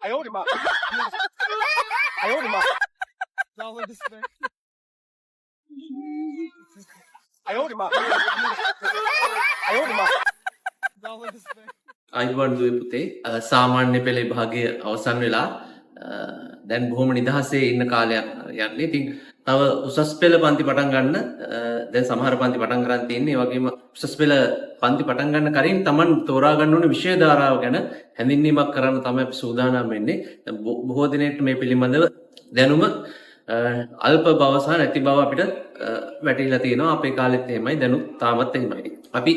哎呦我的妈！哎呦我的妈！哎呦我的妈！哎呦我的妈！ අයිබෝන් දුවේ පුතේ සාමාන්‍ය පෙළ විභාගය අවසන් වෙලා දැන් බොහොම නිදහසේ ඉන්න කාලයක් යන්නේ. ඉතින් තව උසස් පෙළ පන්ති පටන් ගන්න දැන් සමහර පන්ති පටන් ගන්න තියෙන්නේ. ඒ වගේම උසස් පෙළ පන්ති පටන් ගන්න කලින් Taman තෝරා ගන්න ඕනේ විෂය ධාරාව ගැන හැඳින්වීමක් කරන්න තමයි අපි සූදානම් වෙන්නේ. බොහෝ දිනෙකට මේ පිළිබඳව දැනුම අල්ප බව සහ නැති බව අපිට වැටහිලා තියෙනවා. අපේ කාලෙත් එහෙමයි, දැනුත් තාමත් එහෙමයි. අපි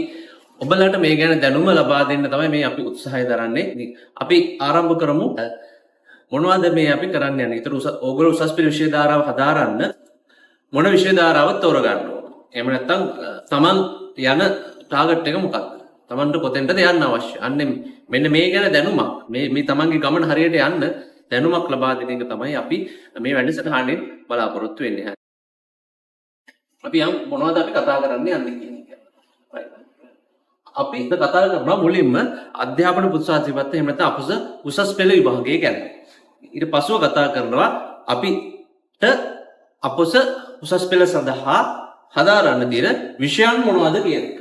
ඔබලට මේ ගැන දැනුම ලබා දෙන්න තමයි මේ අපි උත්සාහය දරන්නේ. අපි ආරම්භ කරමු. මොනවද මේ අපි කරන්න යන්නේ? ඒතර ඕගොල්ලෝ උසස් පෙළ විෂය ධාරාව හදාරන්න මොන විෂය ධාරාව තෝරගන්න ඕන? එහෙම නැත්නම් Taman යන ටාගට් එක මොකක්ද? Tamanට කොතෙන්ටද යන්න අවශ්‍ය? අන්නේ මෙන්න මේ ගැන දැනුමක් මේ Tamanගේ ගමන හරියට යන්න දැනුමක් ලබා දෙන එක තමයි අපි මේ වැඩසටහනෙන් බලාපොරොත්තු වෙන්නේ. අපි මොනවද අපි කතා කරන්න යන්නේ කියන එක. අපි කතා කරනවා මුලින්ම අධ්‍යාපන පුරුෂාසිපත් එහෙම නැත්නම් අපොස උසස් පෙළ විභාගය ගැන. ඊට පස්ව කතා කරනවා අපිට අපොස උසස් පෙළ සඳහා හදාරන්න තියෙන විෂයන් මොනවද කියන එක.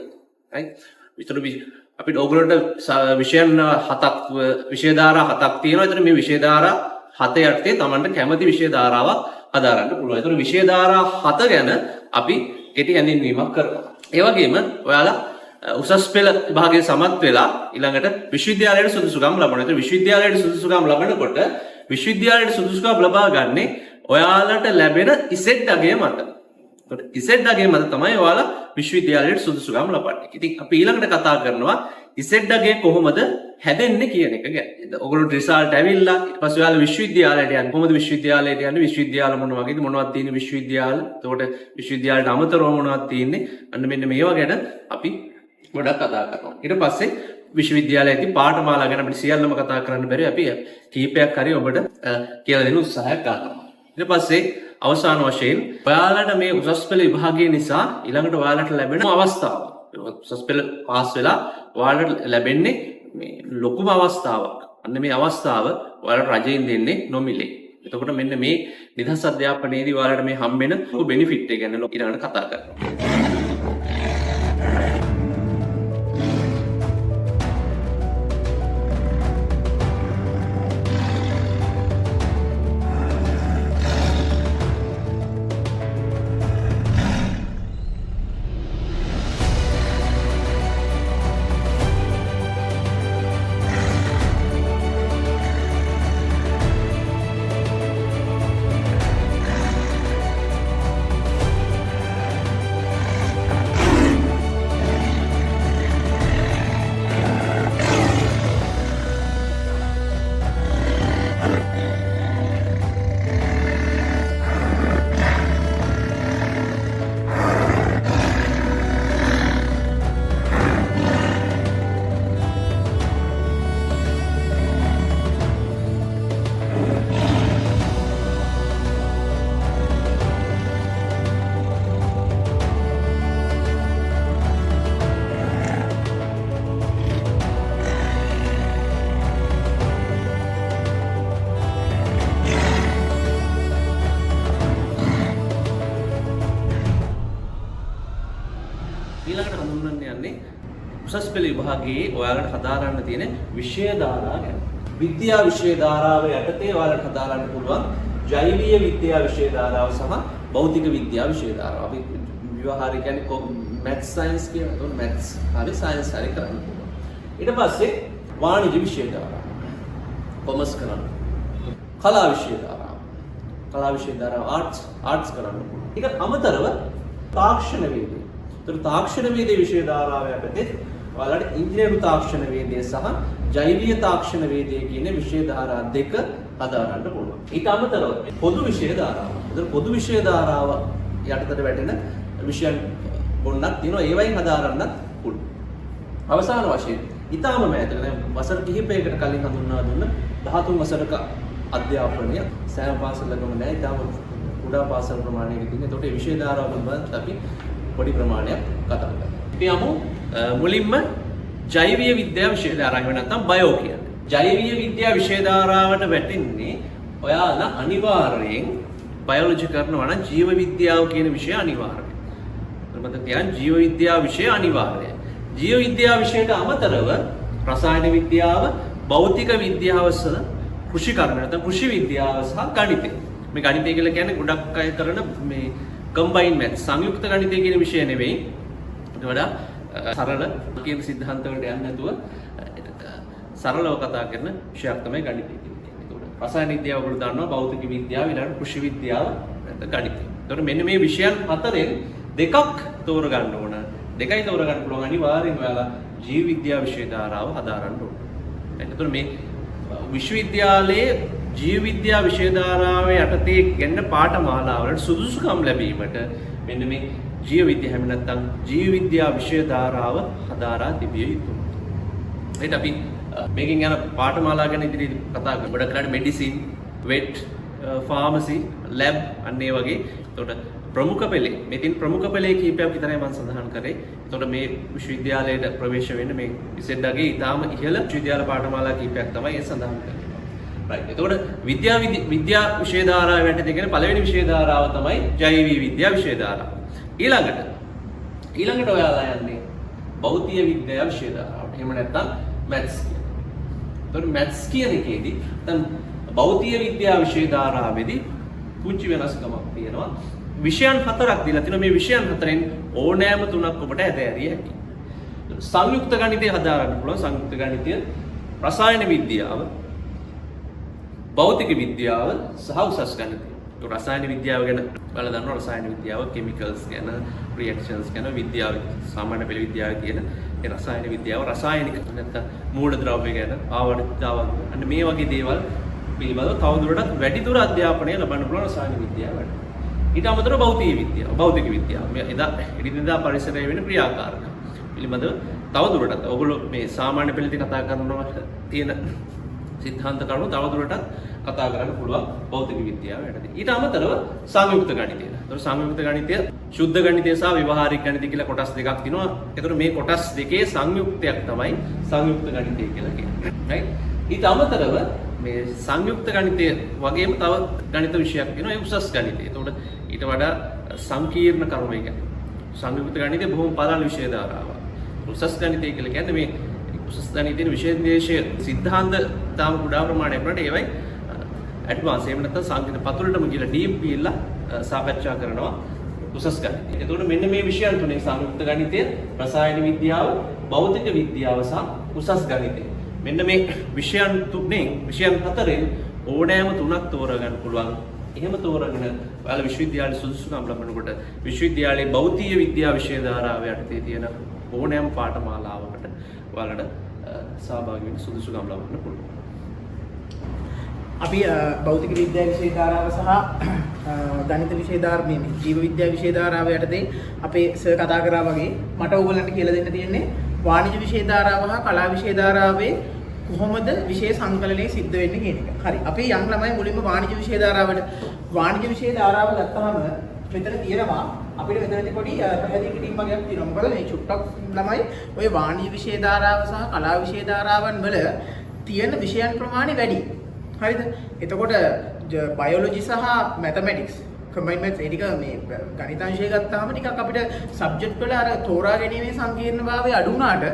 right? විතර අපිට ඕගොල්ලන්ට විෂයන් හතක් විෂය ධාරා හතක් තියෙනවා. ඒතර මේ විෂය ධාරා හත යටතේ Tamanට කැමති විෂය ධාරාවක් හදාරන්න පුළුවන්. ඒතර විෂය ධාරා හත ගැන අපි කෙටි හැඳින්වීමක් කරනවා. ඒ වගේම ඔයාලා උසස් පෙළ විභාගයේ සමත් වෙලා ඊළඟට විශ්වවිද්‍යාලයට සුදුසුකම් ලබනවා. ඒතර විශ්වවිද්‍යාලයට සුදුසුකම් ලබනකොට විශ්වවිද්‍යාලයට සුදුසුකම් ලබා ගන්නේ ඔයාලට ලැබෙන ඉසෙට් අගය මත. ඒතර ඉසෙට් අගය මත තමයි ඔයාලා විශ්වවිද්‍යාලයට සුදුසුකම් ලබන්නේ. ඉතින් අපි ඊළඟට කතා කරනවා ඉසෙට් අගය කොහොමද හැදෙන්නේ කියන එක ගැන. ඔයගොල්ලෝ රිසල්ට් ඇවිල්ලා ඊට පස්සේ ඔයාලා විශ්වවිද්‍යාලයට යන්නේ. කොහොමද විශ්වවිද්‍යාලයට යන්නේ? විශ්වවිද්‍යාල මොන වගේද? මොනවද තියෙන්නේ විශ්වවිද්‍යාල? එතකොට විශ්වවිද්‍යාලයට අමතරව මොනවද තියෙන්නේ? අන්න මෙන්න මේවා ගැන අපි ගොඩක් කතා කරනවා. ඊට පස්සේ විශ්වවිද්‍යාලයේ ඇති පාඨමාලා ගැන අපිට සියල්ලම කතා කරන්න බැරි අපි කීපයක් හරි ඔබට කියලා දෙන්න උත්සාහයක් ගන්නවා. ඊට පස්සේ අවසාන වශයෙන් ඔයාලට මේ උසස් පෙළ විභාගය නිසා ඊළඟට ඔයාලට ලැබෙන අවස්ථාව. උසස් පෙළ පාස් වෙලා ඔයාලට ලැබෙන්නේ මේ ලොකුම අවස්ථාවක්. අන්න මේ අවස්ථාව ඔයාලට රජයෙන් දෙන්නේ නොමිලේ. එතකොට මෙන්න මේ නිදහස් අධ්‍යාපනයේදී ඔයාලට මේ හම්බෙන බෙනිෆිට් එක ගැන ඊළඟට කතා කරනවා. ඊළඟට හඳුන්වන්න යන්නේ උසස් පෙළ විභාගයේ ඔයාලට හදාරන්න තියෙන විෂය ධාරා ගැන. විද්‍යා විෂය ධාරාව යටතේ ඔයාලට හදාරන්න පුළුවන් ජෛවීය විද්‍යා විෂය ධාරාව සහ භෞතික විද්‍යා විෂය ධාරාව. අපි විවහාරය කියන්නේ මැත්ස් සයන්ස් කියන උන මැත්ස් හරි සයන්ස් හරි කරන්න පුළුවන්. ඊට පස්සේ වාණිජ විෂය ධාරාව. කොමර්ස් කරන්න. කලා විෂය ධාරාව. කලා විෂය ධාරාව ආර්ට්ස් කරන්න පුළුවන්. ඒක අමතරව තාක්ෂණ වේදය. तो ताक्षण वेदे विषय ධාරාව යටතේ ඔයාලට ඉංජිනේරු තාක්ෂණ වේදය සහ ජෛවීය තාක්ෂණ වේදය කියන විෂය ධාරා දෙක හදාගන්න පුළුවන්. ඊට අමතරව පොදු විෂය ධාරාව. ඒතර පොදු විෂය ධාරාව යටතට වැටෙන විෂයන් ගොන්නක් තියෙනවා. ඒවයින් හදාගන්නත් පුළුවන්. අවසාන වශයෙන් ඊටාම මෑතක දැන් වසර කිහිපයකට කලින් හඳුන්වා දුන්න 13 වසරක අධ්‍යාපනය සෑම පාසලකම නැහැ. ඊටාම කුඩා පාසල් ප්‍රමාණයක තියෙන. ඒතකොට මේ විෂය ධාරාව පිළිබඳව අපි පොඩි ප්‍රමාණයක් කතා කරමු. අපි යමු මුලින්ම ජෛවීය විද්‍යාව විෂය ධාරාව නැත්නම් බයෝ කියන්නේ. ජෛවීය විද්‍යා විෂය ධාරාවට වැටෙන්නේ ඔයාලා අනිවාර්යෙන් බයොලොජි කරනවා නම් ජීව විද්‍යාව කියන විෂය අනිවාර්යයි. මතක තියාගන්න ජීව විද්‍යාව විෂය අනිවාර්යයි. ජීව විද්‍යාව විෂයට අමතරව රසායන විද්‍යාව, භෞතික විද්‍යාව සහ කෘෂි කර්ම නැත්නම් කෘෂි විද්‍යාව සහ ගණිතය. මේ ගණිතය කියලා කියන්නේ ගොඩක් අය කරන මේ කම්බයින් මැත්ස් සංයුක්ත ගණිතය කියන විෂය නෙවෙයි. ඒක වඩා සරල කියන සිද්ධාන්ත වලට යන්නේ නැතුව සරලව කතා කරන විෂයක් තමයි ගණිතය කියන්නේ. ඒකට රසායන විද්‍යාව වල දානවා භෞතික විද්‍යාව, ඊළඟ කෘෂි විද්‍යාව නැත්නම් ගණිතය. ඒකට මෙන්න මේ විෂයන් හතරෙන් දෙකක් තෝරගන්න ඕන. දෙකයි තෝරගන්න පුළුවන් අනිවාර්යෙන් ඔයාලා ජීව විද්‍යා විෂය ධාරාව හදාරන්න ඕන. එතකොට මේ විශ්වවිද්‍යාලයේ ජීව විද්‍යා විෂය ධාරාවේ යටතේ ගෙන්න පාඨමාලාවලට සුදුසුකම් ලැබීමට මෙන්න මේ ජීව විද්‍යාව හැම නැත්නම් ජීව විද්‍යා විෂය ධාරාව හදාරා තිබිය යුතුයි. ඒත් අපි මේකෙන් යන පාඨමාලා ගැන ඉදිරියට කතා කරමු. ගොඩක් කරන්නේ මෙඩිසින්, වෙට්, ෆාමසි, ලැබ් අන්න ඒ වගේ. එතකොට ප්‍රමුඛ පෙළේ මේකෙන් ප්‍රමුඛ පෙළේ කීපයක් විතරයි මම සඳහන් කරේ. එතකොට මේ විශ්වවිද්‍යාලයට ප්‍රවේශ වෙන්න මේ විසෙඩ්ඩගේ ඊටාම ඉහළ විශ්වවිද්‍යාල පාඨමාලා කීපයක් තමයි ඒ සඳහන් කරන්නේ. රයිට්. එතකොට විද්‍යා විෂය ධාරාව යටතේ කියන පළවෙනි විෂය ධාරාව තමයි ජෛව විද්‍යා විෂය ධාරාව. ඊළඟට ඔයාලා යන්නේ භෞතික විද්‍යා විෂය ධාරාවට. එහෙම නැත්නම් මැත්ස් කියන. එතකොට මැත්ස් කියන එකේදී නැත්නම් භෞතික විද්‍යා විෂය ධාරාවේදී පුංචි වෙනස්කමක් තියෙනවා. විෂයන් හතරක් දීලා තිනවා. මේ විෂයන් හතරෙන් ඕනෑම තුනක් ඔබට ඇදහැරිය හැකියි. සංයුක්ත ගණිතය හදාගන්න පුළුවන්. සංයුක්ත ගණිතය, රසායන විද්‍යාව, භෞතික විද්‍යාව සහ උසස් ගණිතය. රසායන විද්‍යාව ගැන ඔයාලා දන්නවා. රසායන විද්‍යාව කෙමිකල්ස් ගැන, රියැක්ෂන්ස් ගැන විද්‍යාව සාමාන්‍ය පෙළ විද්‍යාවේ තියෙන ඒ රසායන විද්‍යාව, රසායනික නැත්නම් මූලද්‍රව්‍ය ගැන, ආවර්තිතාව අන්න මේ වගේ දේවල් පිළිබඳව තවදුරටත් වැඩිදුර අධ්‍යාපනය ලබන්න පුළුවන් රසායන විද්‍යාවට. ඊට අමතරව භෞතික විද්‍යාව මේ එදිනෙදා පරිසරයේ වෙන ක්‍රියාකාරකම් පිළිබඳව තවදුරටත් ඔයගොල්ලෝ මේ සාමාන්‍ය පෙළේදී කතා කරනවා තියෙන සිද්ධාන්ත කරුණු තවදුරටත් කතා කරන්න පුළුවන් භෞතික විද්‍යාව යටතේ. ඊට අමතරව සංයුක්ත ගණිතය. ඒතර සංයුක්ත ගණිතය, ශුද්ධ ගණිතය සහ ව්‍යවහාරික ගණිතය කියලා කොටස් දෙකක් තියෙනවා. ඒතර මේ කොටස් දෙකේ සංයුක්තයක් තමයි සංයුක්ත ගණිතය කියලා කියන්නේ. right? ඊට අමතරව මේ සංයුක්ත ගණිතය වගේම තව ගණිත විෂයක් තියෙනවා. ඒ උසස් ගණිතය. ඒතකොට ඊට වඩා සංකීර්ණ කරුණු එක. සංයුක්ත ගණිතය බොහොම පළල් විෂය ධාරාවක්. උසස් ගණිතය කියලා කියන්නේ මේ උසස් ගණිතයේ විශේෂ සිද්ධාන්ත තාම කුඩා ප්‍රමාණයක් වලට ඒවයි ඇඩ්වාන්ස් එහෙම නැත්නම් සංකීර්ණ පතුලටම ගිහලා ඩීප් ගිහලා සාකච්ඡා කරනවා උසස් ගණිතය. එතකොට මෙන්න මේ විෂයන් තුනේ සංයුක්ත ගණිතය, රසායන විද්‍යාව, භෞතික විද්‍යාව සහ උසස් ගණිතය. මෙන්න මේ විෂයන් හතරෙන් ඕනෑම තුනක් තෝරගන්න පුළුවන්. එහෙම තෝරගෙන ඔයාලා විශ්වවිද්‍යාලයේ සුදුසුකම් ලබනකොට විශ්වවිද්‍යාලයේ භෞතික විද්‍යා විෂය ධාරාව යටතේ තියෙන ඕනෑම පාඨමාලාවකට ඔයාලට සහභාගී වෙන්න සුදුසුකම් ලබන්න පුළුවන්. අපි භෞතික විද්‍යා විෂය ධාරාව සහ ගණිත විෂය ධාරාව මේ ජීව විද්‍යා විෂය ධාරාව යටතේ අපේ සර් කතා කරා වගේ මට ඕගොල්ලන්ට කියලා දෙන්න තියෙන්නේ වාණිජ්‍ය විෂය ධාරාව හා කලා විෂය ධාරාවේ කොහොමද විෂය සංකලනය සිද්ධ වෙන්නේ කියන එක. හරි. අපි යම් ළමයි මුලින්ම වාණිජ්‍ය විෂය ධාරාව ගත්තාම මෙතන තියෙනවා අපිට මෙතනදී පොඩි පැහැදිලි කිරීම වගේක් තියෙනවා. මොකද මේ චුට්ටක් ළමයි ওই වාණිජ්‍ය විෂය ධාරාව සහ කලා විෂය ධාරාවන් වල තියෙන විෂයන් ප්‍රමාණය වැඩි. හරිද? එතකොට බයොලොජි සහ මැතමැටික්ස් කම්බයින් මැත්ස් ඒ ටික මේ ගණිතාංශය ගත්තාම ටිකක් අපිට සබ්ජෙක්ට් වල අර තෝරා ගැනීමේ සංකීර්ණභාවය අඩු වුණාට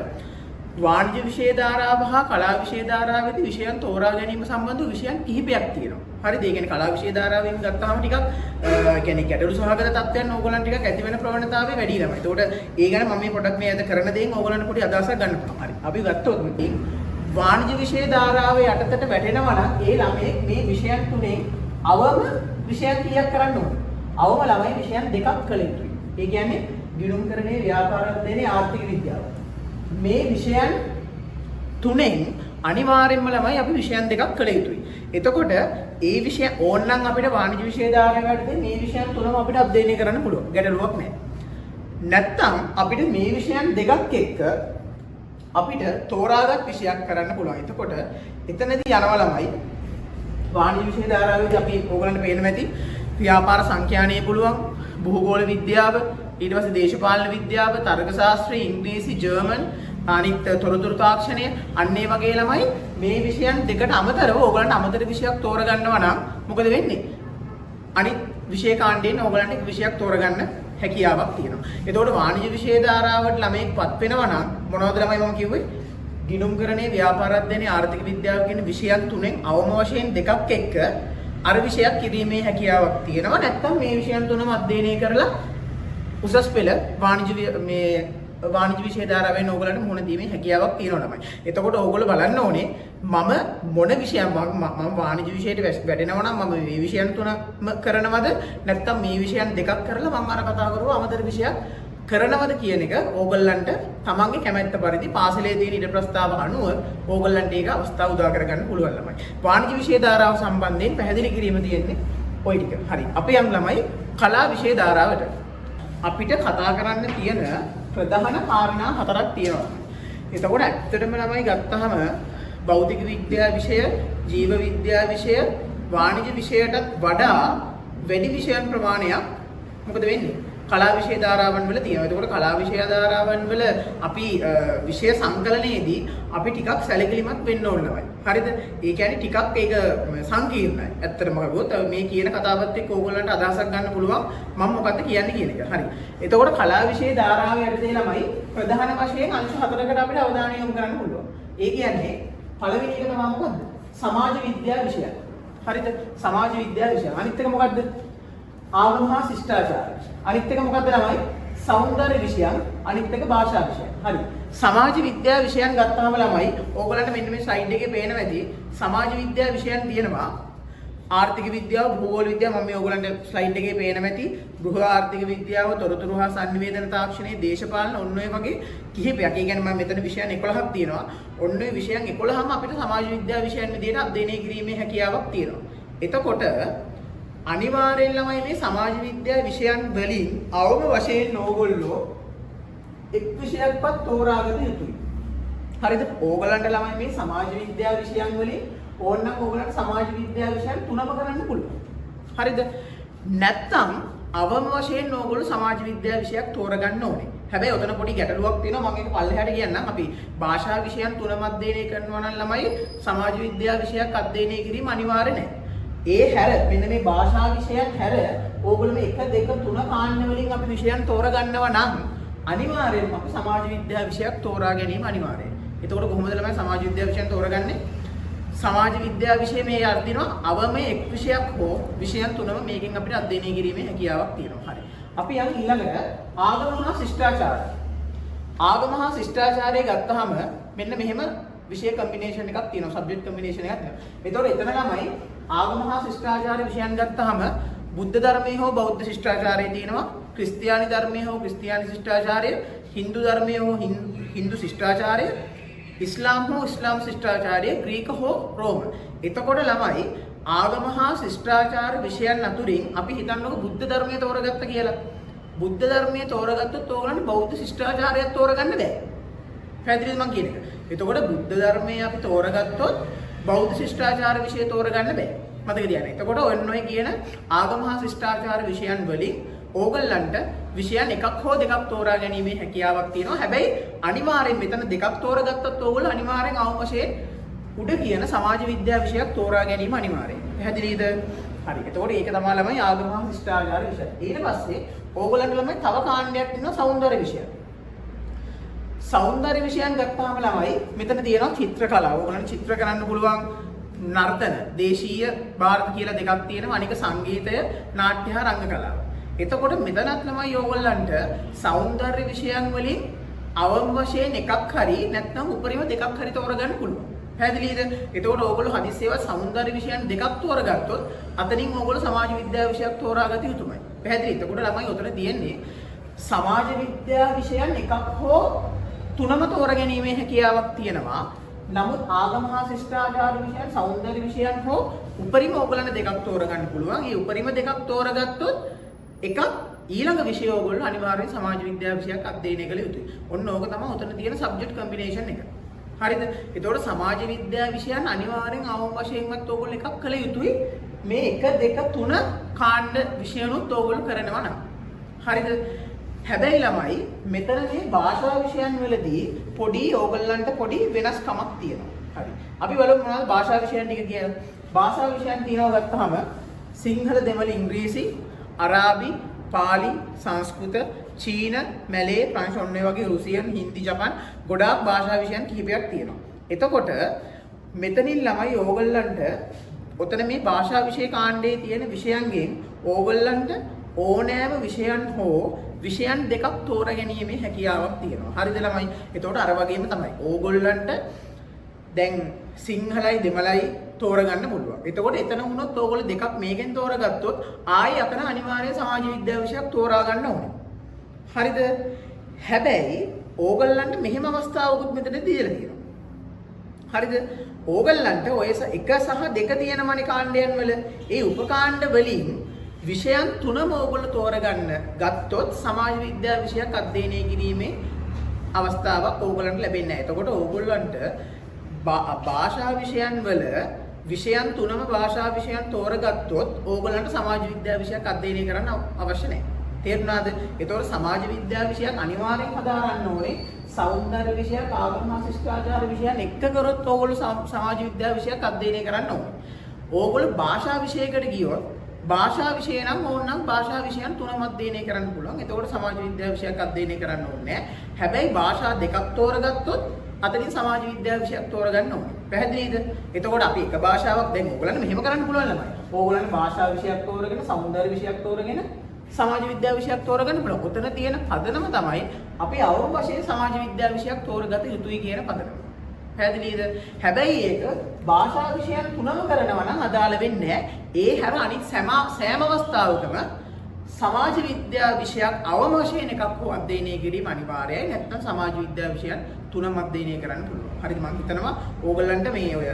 වාණිජ්‍ය විෂය ධාරාව හා කලා විෂය ධාරාවේදී විෂයන් තෝරා ගැනීම සම්බන්ධ විෂයන් කිහිපයක් තියෙනවා. හරිද? ඒ කියන්නේ කලා විෂය ධාරාවෙන් ගත්තාම ටිකක් කියන්නේ ගැටලු සහගත තත්ත්වයන් ඕගොල්ලන් ටිකක් ඇති වෙන ප්‍රවණතාවය වැඩි ළමයි. ඒතකොට ඒ ගැන මම මේ පොඩක් මේ අද කරන දේෙන් ඕගොල්ලන්ට පොඩි අදහසක් ගන්න පුළුවන්. හරි. අපි ගත්තොත් මේ වාණිජ්‍ය විෂය ධාරාවේ යටතට වැටෙනවා නම් ඒ ළමයි මේ විෂයන් තුනේ අවම විෂයන් කීයක් කරන්න ඕනේ? අවම ළමයි විෂයන් දෙකක් කළ යුතුයි. ඒ කියන්නේ ගිණුම්කරණයේ ව්‍යාපාර අධ්‍යයනයේ ආර්ථික විද්‍යාව. මේ විෂයන් තුනෙන් අනිවාර්යෙන්ම ළමයි අපි විෂයන් දෙකක් කළ යුතුයි. එතකොට ඒ විෂය ඕනනම් අපිට වාණිජ්‍ය විෂය ධාරාවකට මේ විෂයන් තුනම අපිට අධ්‍යයනය කරන්න පුළුවන්. ගැටලුවක් නැහැ. නැත්තම් අපිට මේ විෂයන් දෙකක් එක්ක අපිට තෝරාගත් විෂයක් කරන්න පුළුවන්. එතකොට එතනදී යනවා ළමයි වාණිජ්‍ය විෂය ධාරාවේදී අපි ඕගලන්ට පේන්න ඇති ව්‍යාපාර සංඛ්‍යානය පුළුවන්, භූගෝල විද්‍යාව, ඊට පස්සේ දේශපාලන විද්‍යාව, තර්ක ශාස්ත්‍රය, ඉංග්‍රීසි, ජර්මන්, අනිත් තොරතුරු තාක්ෂණය අන්න ඒ වගේ ළමයි මේ විෂයන් දෙකට අමතරව ඕගලන්ට අමතර විෂයක් තෝරගන්නවා නම් මොකද වෙන්නේ? අනිත් විෂය කාණ්ඩයෙන් ඕගලන්ට එක විෂයක් තෝරගන්න හැකියාවක් තියෙනවා. එතකොට වාණිජ්‍ය විෂය ධාරාවට ළමයෙක්පත් වෙනවා නම් මොනවද ළමයි මම කිව්වේ? ගිණුම්කරණයේ ව්‍යාපාර අධ්‍යයනයේ ආර්ථික විද්‍යාව කියන විෂයන් තුනෙන් අවම වශයෙන් දෙකක් එක්ක අර විෂයක් කිරීමේ හැකියාවක් තියෙනවා. නැත්නම් මේ විෂයන් තුනම අධ්‍යයනය කරලා උසස් පෙළ වාණිජ්‍ය විෂය ධාරාවෙන් ඕගලන්ට මුහුණ දීමේ හැකියාවක් තියෙනවා ළමයි. එතකොට ඕගොල්ලෝ බලන්න ඕනේ මම මොන විෂයක් මම වාණිජ්‍ය විෂයට වැඩෙනවා නම් මම මේ විෂයන් තුනම කරනවද නැත්නම් මේ විෂයන් දෙකක් කරලා මම අර කතා කරුවා අමතර විෂයක් කරනවද කියන එක ඕගොල්ලන්ට තමන්ගේ කැමැත්ත පරිදි පාසලේ තියෙන ඉඩ ප්‍රස්තාව අනුව ඕගොල්ලන්ට ඒක අවස්ථාව උදා කරගන්න පුළුවන් ළමයි. වාණිජ්‍ය විෂය ධාරාව සම්බන්ධයෙන් පැහැදිලි කිරීම තියෙන්නේ ওই ටික. හරි. අපි යම් ළමයි කලා විෂය ධාරාවට. අපිට කතා කරන්න තියෙන ප්‍රධාන කාරණා හතරක් තියෙනවා. එතකොට ඇත්තටම ළමයි ගත්තාම භෞතික විද්‍යා විෂය, ජීව විද්‍යා විෂය, වාණිජ්‍ය විෂයටත් වඩා වැඩි විෂයන් ප්‍රමාණයක් මොකද වෙන්නේ? කලා විෂය ධාරාවන් වල තියෙනවා. එතකොට කලා විෂය ධාරාවන් වල අපි විෂය සංකලනයේදී අපි ටිකක් සැලකිලිමත් වෙන්න ඕනමයි. හරිද? ඒ කියන්නේ ටිකක් ඒක සංකීර්ණයි. ඇත්තටම ගත්තොත් මේ කියන කතාවත් එක්ක ඕගොල්ලන්ට අදහසක් ගන්න පුළුවන් මම මොකද්ද කියන්නේ කියන එක. හරි. එතකොට කලා විෂය ධාරාව යටතේ ළමයි ප්‍රධාන වශයෙන් අංශ 4කට අපිට අවධානය යොමු කරන්න පුළුවන්. ඒ කියන්නේ පළවෙනි එක තමයි මොකද්ද? සමාජ විද්‍යා විෂය. හරිද? සමාජ විද්‍යා විෂය. අනිත් එක මොකද්ද? ආගම හා ශිෂ්ටාචාරය. අනිත් එක මොකද්ද ළමයි? සෞන්දර්ය විෂයන්. අනිත් එක භාෂා විෂයන්. හරි. සමාජ විද්‍යා විෂයන් ගත්තාම ළමයි ඕගලන්ට මෙන්න මේ ස්ලයිඩ් එකේ පේනවා ඇති සමාජ විද්‍යා විෂයන් තියෙනවා. ආර්ථික විද්‍යාව, භූගෝල විද්‍යාව මම මේ ඕගලන්ට ස්ලයිඩ් එකේ පේනවා ඇති. ගෘහ ආර්ථික විද්‍යාව, තොරතුරු හා සංනිවේදන තාක්ෂණය, දේශපාලන ඔන්න ඔය වගේ කිහිපයක්. ඒ කියන්නේ මම මෙතන විෂයන් 11ක් තියෙනවා. ඔන්න ඔය විෂයන් 11ම අපිට සමාජ විද්‍යා විෂයන් විදිහට අධ්‍යයනය කිරීමේ හැකියාවක් තියෙනවා. එතකොට අනිවාර්යෙන් ළමයි මේ සමාජ විද්‍යා විෂයන් වලින් අවම වශයෙන් ඕගොල්ලෝ එක් විෂයක්වත් තෝරාගත යුතුයි. හරිද? ඕගලන්ට ළමයි මේ සමාජ විද්‍යා විෂයන් වලින් ඕනනම් ඕගලන්ට සමාජ විද්‍යා විෂයන් තුනම කරන්න පුළුවන්. හරිද? නැත්තම් අවම වශයෙන් ඕගොල්ලෝ සමාජ විද්‍යා විෂයක් තෝරගන්න ඕනේ. හැබැයි ඔතන පොඩි ගැටලුවක් තියෙනවා. මම ඒක පල්ලෙහාට කියන්නම්. අපි භාෂා විෂයන් තුනම අධ්‍යයනය කරනවා නම් ළමයි සමාජ විද්‍යා විෂයක් අධ්‍යයනය කිරීම අනිවාර්ය නැහැ. ඒ හැර මෙන්න මේ භාෂා විෂයන් හැර ඕගොල්ලෝ මේ 1 2 3 කාණ්ඩ වලින් අපි විෂයන් තෝරගන්නවා නම් අනිවාර්යයෙන්ම අපි සමාජ විද්‍යා විෂයක් තෝරා ගැනීම අනිවාර්යයි. එතකොට කොහොමද ළමයි සමාජ විද්‍යා විෂයන් තෝරගන්නේ? සමාජ විද්‍යා විෂය මේ අර්ථිනවා අවම එක් විෂයක් හෝ විෂයන් තුනම මේකෙන් අපිට අධ්‍යයනය කිරීමේ හැකියාවක් තියෙනවා. හරි. අපි යන් ඊළඟට ආගම හා ශිෂ්ටාචාරය. ආගම හා ශිෂ්ටාචාරය ගත්තාම මෙන්න මෙහෙම විෂය කම්බිනේෂන් එකක් තියෙනවා. සබ්ජෙක්ට් කම්බිනේෂන් එකක් තියෙනවා. එතකොට එතන ළමයි ආගම හා ශිෂ්ටාචාර විෂයන් ගත්තාම බුද්ධ ධර්මයේ හෝ බෞද්ධ ශිෂ්ටාචාරය තියෙනවා. ක්‍රිස්තියානි ධර්මයේ හෝ ක්‍රිස්තියානි ශිෂ්ටාචාරය, හින්දු ධර්මයේ හෝ හින්දු ශිෂ්ටාචාරය, ඉස්ලාම් හෝ ඉස්ලාම් ශිෂ්ටාචාරය, ග්‍රීක හෝ රෝම. එතකොට ළමයි ආගම හා ශිෂ්ටාචාර විෂයන් අතුරින් අපි හිතන්නකො බුද්ධ ධර්මයේ තෝරගත්ත කියලා. බුද්ධ ධර්මයේ තෝරගත්තොත් ඕගලන්ට බෞද්ධ ශිෂ්ටාචාරයක් තෝරගන්න බෑ. පැහැදිලිද මං කියන එක? එතකොට බුද්ධ ධර්මයේ අපි තෝරගත්තොත් බෞද්ධ ශිෂ්ටාචාර විෂය තෝරගන්න බෑ. මතක තියාගන්න. එතකොට ඔන්න ඔය කියන ආගම හා ශිෂ්ටාචාර විෂයන් වලින් ඕගලන්ට විෂයන් එකක් හෝ දෙකක් තෝරා ගැනීමේ හැකියාවක් තියෙනවා. හැබැයි අනිවාර්යෙන් මෙතන දෙකක් තෝරගත්තොත් ඕගොල්ලෝ අනිවාර්යෙන් අවම වශයෙන් උඩ කියන සමාජ විද්‍යා විෂයක් තෝරා ගැනීම අනිවාර්යයි. පැහැදිලිද? හරි. එතකොට ඒක තමයි ළමයි ආගම හා ශිෂ්ටාචාර විෂය. ඊට පස්සේ ඕගලන්ට ළමයි තව කාණ්ඩයක් තියෙනවා සෞන්දර්ය විෂය. සෞන්දර්ය විෂයන් ගත්තාම ළමයි මෙතන තියෙනවා චිත්‍ර කලාව. ඕගලන්ට චිත්‍ර කරන්න පුළුවන්. නර්තන, දේශීය භාරත කියලා දෙකක් තියෙනවා. අනික සංගීතය, නාට්‍ය හා රංග කලාව. එතකොට මෙතනත් ළමයි ඕගොල්ලන්ට සෞන්දර්ය විෂයන් වලින් අවම වශයෙන් එකක් හරි නැත්නම් උපරිම දෙකක් හරි තෝරගන්න පුළුවන්. පැහැදිලිද? එතකොට ඕගොල්ලෝ හදිස්සියව සෞන්දර්ය විෂයන් දෙකක් තෝරගත්තොත් අතනින් ඕගොල්ලෝ සමාජ විද්‍යා විෂයක් තෝරාගත යුතුමයි. පැහැදිලි? එතකොට ළමයි උතන තියෙන්නේ සමාජ විද්‍යා විෂයන් එකක් හෝ තුනම තෝරගැනීමේ හැකියාවක් තියෙනවා. නමුත් ආගම හා ශිෂ්ටාචාර විෂයන්, සෞන්දර්ය විෂයන් හෝ උපරිම ඕගොල්ලන්ට දෙකක් තෝරගන්න පුළුවන්. මේ උපරිම දෙකක් තෝරගත්තොත් එකක් ඊළඟ විෂය ඕගොල්ලෝ අනිවාර්යෙන් සමාජ විද්‍යා විෂයක් අධ්‍යයනය කළ යුතුයි. ඔන්න ඕක තමයි උතන තියෙන සබ්ජෙක්ට් කම්බිනේෂන් එක. හරිද? එතකොට සමාජ විද්‍යා විෂයන් අනිවාර්යෙන් අවම වශයෙන්වත් ඕගොල්ලෝ එකක් කළ යුතුයි. මේ 1 2 3 කාණ්ඩ විෂයනුත් ඕගොල්ලෝ කරනවා නම්. හරිද? හැබැයි ළමයි මෙතන මේ භාෂා විෂයන් වලදී පොඩි ඕගොල්ලන්ට පොඩි වෙනස්කමක් තියෙනවා. හරි. අපි බලමු මොනවද භාෂා විෂයන් ටික කියලා. භාෂා විෂයන් තියෙනවා ගත්තාම සිංහල, දෙමළ, ඉංග්‍රීසි, අරාබි, පාලි, සංස්කෘත, චීන, මැලේ, ප්‍රංශ ඔන්න වගේ රුසියන්, හින්දි, ජපන් ගොඩාක් භාෂා විෂයන් කිහිපයක් තියෙනවා. එතකොට මෙතනින් ළමයි ඕගොල්ලන්ට ඔතන මේ භාෂා විෂය කාණ්ඩයේ තියෙන විෂයන්ගෙන් ඕගොල්ලන්ට ඕනෑම විෂයන් හෝ විෂයන් දෙකක් තෝරාගැනීමේ හැකියාවක් තියෙනවා. හරිද ළමයි? එතකොට අර වගේම තමයි. ඕගොල්ලන්ට දැන් සිංහලයි දෙමළයි තෝරගන්න පුළුවන්. එතකොට එතන වුණොත් ඕගොල්ලෝ දෙකක් මේකෙන් තෝරගත්තොත් ආයි අතන අනිවාර්ය සමාජ විද්‍යා විෂයක් තෝරා ගන්න ඕනේ. හරිද? හැබැයි ඕගොල්ලන්ට මෙහෙම අවස්ථාවකුත් මෙතන දීලා තියෙනවා. හරිද? ඕගොල්ලන්ට ඔය 1 සහ 2 තියෙනමනේ කාණ්ඩයන් වල. ඒ උපකාණ්ඩ වලින් විෂයන් 3ම ඕගොල්ලෝ තෝරගන්න ගත්තොත් සමාජ විද්‍යා විෂයක් අධ්‍යයනය කිරීමේ අවස්ථාවක් ඕගොල්ලන්ට ලැබෙන්නේ නැහැ. එතකොට ඕගොල්ලන්ට භාෂා විෂයන් වල විෂයන් 3ම භාෂා විෂයන් තෝරගත්තොත් ඕගොල්ලන්ට සමාජ විද්‍යා විෂයක් අධ්‍යයනය කරන්න අවශ්‍ය නැහැ. තේරුණාද? ඒතකොට සමාජ විද්‍යා විෂයක් අනිවාර්යෙන් හදාගන්න ඕනේ. සෞන්දර්ය විෂයක්, ආගම ශිෂ්ටාචාර විෂයන් එක්ක කරොත් ඕගොල්ලෝ සමාජ විද්‍යා විෂයක් අධ්‍යයනය කරන්න ඕනේ. ඕගොල්ලෝ භාෂා විෂයකට ගියොත් භාෂා විෂය නම් ඕනනම් භාෂා විෂයන් 3ම අධ්‍යයනය කරන්න පුළුවන්. එතකොට සමාජ විද්‍යා විෂයක් අධ්‍යයනය කරන්න ඕනේ නැහැ. හැබැයි භාෂා දෙකක් තෝරගත්තොත් අතනින් සමාජ විද්‍යා විෂයක් තෝරගන්න ඕනේ. පැහැදිලිද? එතකොට අපි එක භාෂාවක් දැන් ඕගොල්ලන්ට මෙහෙම කරන්න පුළුවන් ළමයි. ඕගොල්ලන්ට භාෂා විෂයක් තෝරගෙන, සෞන්දර්ය විෂයක් තෝරගෙන, සමාජ විද්‍යා විෂයක් තෝරගන්න පුළුවන්. ඔතන තියෙන පදනම තමයි අපි අවම වශයෙන් සමාජ විද්‍යා විෂයක් තෝරගත යුතුයි කියන පදනම. පැහැදිලිද? හැබැයි ඒක භාෂා විෂයන් 3ම කරනවා නම් අදාළ වෙන්නේ නැහැ. ඒ හැර අනිත් සෑම අවස්ථාවකම සමාජ විද්‍යා විෂයක් අවම වශයෙන් එකක් හෝ අධ්‍යයනය කිරීම අනිවාර්යයි. නැත්නම් සමාජ විද්‍යා විෂයන් 3ම අධ්‍යයනය කරන්න පුළුවන්. හරිද? මම හිතනවා ඕගොල්ලන්ට මේ ඔය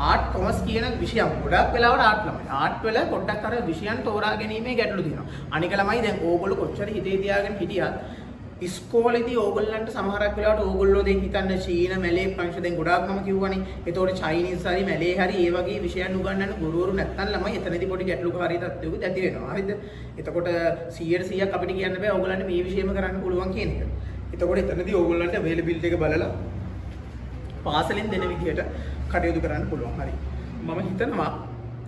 ආර්ට් කොමර්ස් කියන විෂයන් ගොඩක් වෙලාවට ආර්ට් ළමයි. ආර්ට් වල පොඩ්ඩක් අර විෂයන් තෝරා ගැනීමේ ගැටලු තියෙනවා. අනික ළමයි දැන් ඕගොල්ලෝ කොච්චර හිතේ තියාගෙන හිටියත් ඉස්කෝලේදී ඕගොල්ලන්ට සමහරක් වෙලාවට ඕගොල්ලෝ දැන් හිතන්න චීන, මැලේ, ප්‍රංශ දැන් ගොඩාක් මම කිව්වනේ. ඒතකොට චයිනීස් හරි මැලේ හරි ඒ වගේ විෂයන් උගන්වන්න ගුරුවරු නැත්නම් ළමයි එතනදී පොඩි ගැටලුකාරී තත්ත්වයකට ඇති වෙනවා. හරිද? එතකොට 100% අපිට කියන්න බෑ ඕගොල්ලන්ට මේ විෂයම කරන්න පුළුවන් කියන එක. එතකොට එතනදී ඕගොල්ලන්ට අවේලබිලිටි එක බලලා පාසලෙන් දෙන විදිහට කටයුතු කරන්න පුළුවන්. හරි. මම හිතනවා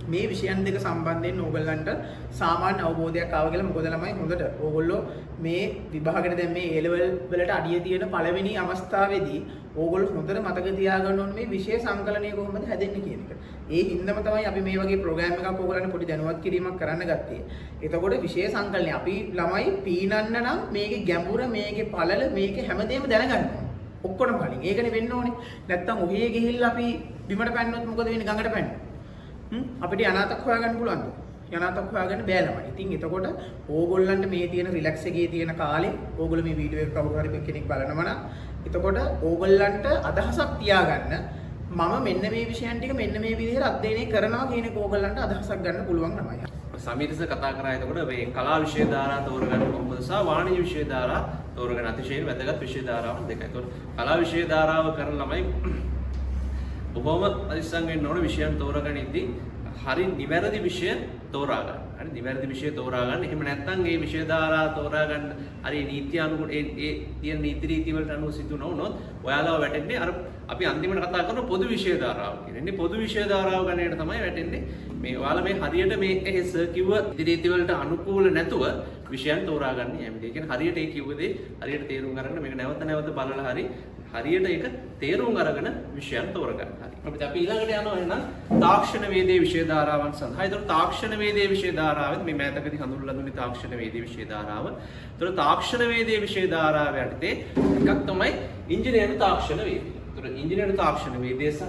මේ විෂයන් දෙක සම්බන්ධයෙන් ඕගොල්ලන්ට සාමාන්‍ය අවබෝධයක් ආව කියලා. මොකද ළමයි හොඳට ඕගොල්ලෝ මේ විභාගෙට දැන් මේ A level වලට අඩිය තියෙන පළවෙනි අවස්ථාවේදී ඕගොල්ලෝ හොඳට මතක තියාගන්න ඕනේ මේ විෂය සංකලනය කොහොමද හැදෙන්නේ කියන එක. ඒ හින්දාම තමයි අපි මේ වගේ ප්‍රෝග්‍රෑම් එකක් ඕගොල්ලන්ට පොඩි දැනුවත් කිරීමක් කරන්න ගත්තේ. එතකොට විෂය සංකලනය අපි ළමයි පීනන්න නම් මේකේ ගැඹුර, මේකේ පළල, මේකේ හැමදේම දැනගන්න ඕනේ. ඔක්කොම කලින් ඒකනේ වෙන්න ඕනේ. නැත්තම් ඔහේ ගිහිල්ලා අපි බිමට පැන්නොත් මොකද වෙන්නේ? ගඟට පැන්නොත් අපිට අනාතක් හොයාගන්න පුළුවන්ද? අනාතක් හොයාගන්න බෑ ළමයි. ඉතින් එතකොට ඕගොල්ලන්ට මේ තියෙන රිලැක්ස් එකේ තියෙන කාලේ ඕගොල්ලෝ මේ වීඩියෝ එක කවුරු හරි කෙනෙක් බලනවා නම් එතකොට ඕගොල්ලන්ට අදහසක් තියාගන්න මම මෙන්න මේ විෂයන් ටික මෙන්න මේ විදිහට අධ්‍යයනය කරනවා කියන එක ඕගොල්ලන්ට අදහසක් ගන්න පුළුවන් ළමයි. සමීරස කතා කරා එතකොට මේ කලා විෂය ධාරා තෝරගන්න කොහොමද සහ වාණිජ විෂය ධාරා තෝරගන්න අතිශයින් වැදගත් විෂය ධාරාවන් දෙකයි. එතකොට කලා විෂය ධාරාව කරන ළමයි බොහොම පරිස්සම් වෙන්න ඕනේ විෂයන් තෝරගනිද්දී හරි නිවැරදි විෂය තෝරා ගන්න. හරි නිවැරදි විෂය තෝරා ගන්න. එහෙම නැත්නම් මේ විෂය ධාරා තෝරා ගන්න හරි නීති අනුකූල ඒ තියෙන නීති රීති වලට අනුව සිදු නොවුනොත් ඔයාලව වැටෙන්නේ අර අපි අන්තිමට කතා කරන පොදු විෂය ධාරාව කියන්නේ. පොදු විෂය ධාරාව ගන්නට තමයි වැටෙන්නේ. මේ ඔයාලා මේ හරියට මේ සර් කිව්ව රීති වලට අනුකූල නැතුව විෂයන් තෝරා ගන්න යන්නේ. ඒ කියන්නේ හරියට ඒ කිව්ව දේ හරියට තේරුම් අරගෙන මේක නැවත නැවත බලලා හරියට ඒක තේරුම් අරගෙන විෂයන් තෝරගන්න. හරි. අපි ඊළඟට යනවා එහෙනම් තාක්ෂණ වේදේ විෂය ධාරාවන් සඳහා. ඒතර තාක්ෂණ වේදේ විෂය ධාරාවෙත් මේ මෑතකදී හඳුන්වලා දුන්නේ තාක්ෂණ වේදේ විෂය ධාරාව. ඒතර තාක්ෂණ වේදේ විෂය ධාරාව යටතේ එකක් තමයි ඉංජිනේරු තාක්ෂණ වේදේ. ඒතර ඉංජිනේරු තාක්ෂණ වේදේ සහ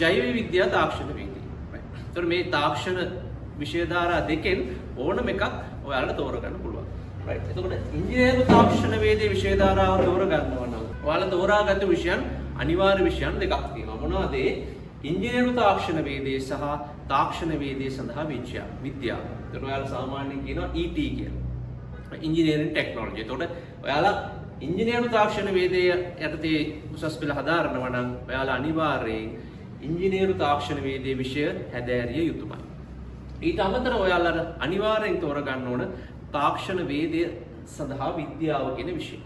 ජෛව විද්‍යා තාක්ෂණ වේදේ. ඒතර මේ තාක්ෂණ විෂය ධාරා දෙකෙන් ඕනම එකක් ඔයාලට තෝරගන්න පුළුවන්. right. එතකොට ඉංජිනේරු තාක්ෂණ වේදේ විෂය ධාරාව තෝරගන්නවා නම් ඔයාලා තෝරාගත්ත විෂයන් අනිවාර්ය විෂයන් දෙකක් තියෙනවා. මොනවද ඒ? ඉංජිනේරු තාක්ෂණ වේදේ සහ තාක්ෂණ වේදේ සඳහා විද්‍යාව. ඒතකොට ඔයාලා සාමාන්‍යයෙන් කියනවා ET කියලා. Engineering technology. එතකොට ඔයාලා ඉංජිනේරු තාක්ෂණ වේදේ යටතේ උසස් පෙළ හදාරනවා නම් ඔයාලා අනිවාර්යයෙන් ඉංජිනේරු තාක්ෂණ වේදේ විෂය හැදෑරිය යුතුමයි. ඊට අමතරව ඔයාලා අනිවාර්යෙන් තෝරගන්න ඕන තාක්ෂණ වේදය සඳහා විද්‍යාව කියන විෂය.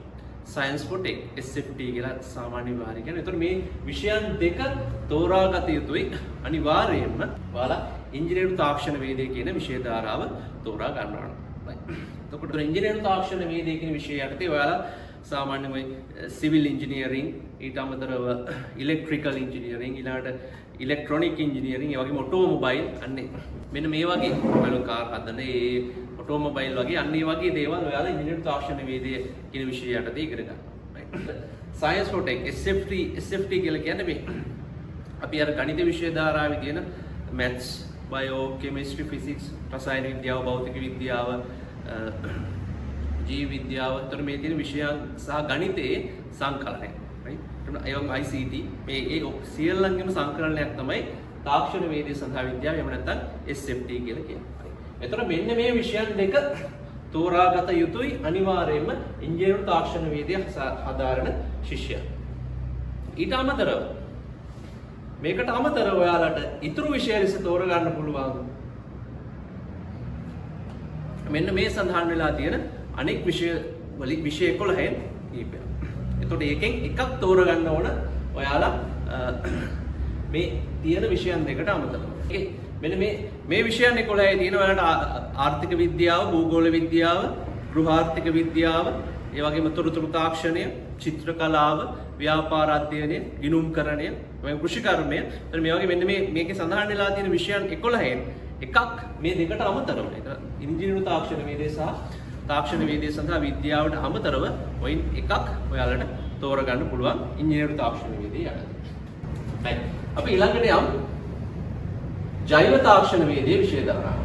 Science for Tech SFT කියලා සාමාන්‍ය විභාගය කියන්නේ. ඒතකොට මේ විෂයන් දෙක තෝරාගත යුතුයි අනිවාර්යයෙන්ම. ඔයාලා ඉංජිනේරු තාක්ෂණ වේදය කියන විෂය ධාරාව තෝරා ගන්න ඕන. එතකොට ඉංජිනේරු තාක්ෂණ වේදය කියන විෂය යටතේ ඔයාලා සාමාන්‍යම සිවිල් ඉංජිනියරින් ඊට අමතරව ඉලෙක්ට්‍රිකල් ඉංජිනියරින් ඊළඟට ඉලෙක්ට්‍රොනික ඉංජිනියරින් ඒ වගේම ඔටෝමොබයිල් අන්නේ මෙන්න මේ වගේ බැලුම් කාර් හදන ඒ ඔටෝමොබයිල් වගේ අන්නේ වගේ දේවල් ඔයාලා ඉංජිනේරු තාක්ෂණ වේදය කියන විෂය යටතේ ඉගෙන ගන්න. Science for Tech SFT කියලා කියන්නේ මේ අපි අර ගණිත විෂය ධාරාවේ තියෙන maths, bio, chemistry, physics, රසායන විද්‍යාව, භෞතික විද්‍යාව, ජීව විද්‍යාව අතර මේ තියෙන විෂයන් සහ ගණිතයේ සංකලනය. right? එතන ICT මේ ඒ සියල්ලංගෙම සංකලනයක් තමයි තාක්ෂණ වේදය සඳහා විද්‍යාව එහෙම නැත්නම් SFT කියලා කියන්නේ. එතකොට මෙන්න මේ විෂයන් දෙක තෝරාගත යුතුයි අනිවාර්යයෙන්ම ඉංජිනේරු තාක්ෂණ වේදය හදාරන ශිෂ්‍යයා. ඊට අමතරව මේකට අමතරව ඔයාලට ඉතුරු විෂය ලෙස තෝරගන්න පුළුවන් මෙන්න මේ සඳහන් වෙලා තියෙන අනෙක් විෂය 11න් කීපයක්. එතකොට ඒකෙන් එකක් තෝරගන්න ඕන ඔයාලා මේ තියෙන විෂයන් දෙකට අමතරව. මෙන්න මේ විෂයන් 11 තියෙන ඔයාලට ආර්ථික විද්‍යාව, භූගෝල විද්‍යාව, ගෘහාර්ථික විද්‍යාව, ඒ වගේම තොරතුරු තාක්ෂණය, චිත්‍ර කලාව, ව්‍යාපාර අධ්‍යයනය, ගිණුම්කරණය, කෘෂිකර්මය. එතන මේ වගේ මෙන්න මේකේ සඳහන් වෙලා තියෙන විෂයන් 11න් එකක් මේ දෙකට අමතරව. ඒක ඉංජිනේරු තාක්ෂණ වේදය සහ තාක්ෂණ වේදය සඳහා විද්‍යාවට අමතරව ඔයින් එකක් ඔයාලට තෝරගන්න පුළුවන් ඉංජිනේරු තාක්ෂණ වේදය යටතේ. right. අපි ඊළඟට යමු ජෛව තාක්ෂණ වේදයේ විෂය ධාරාව.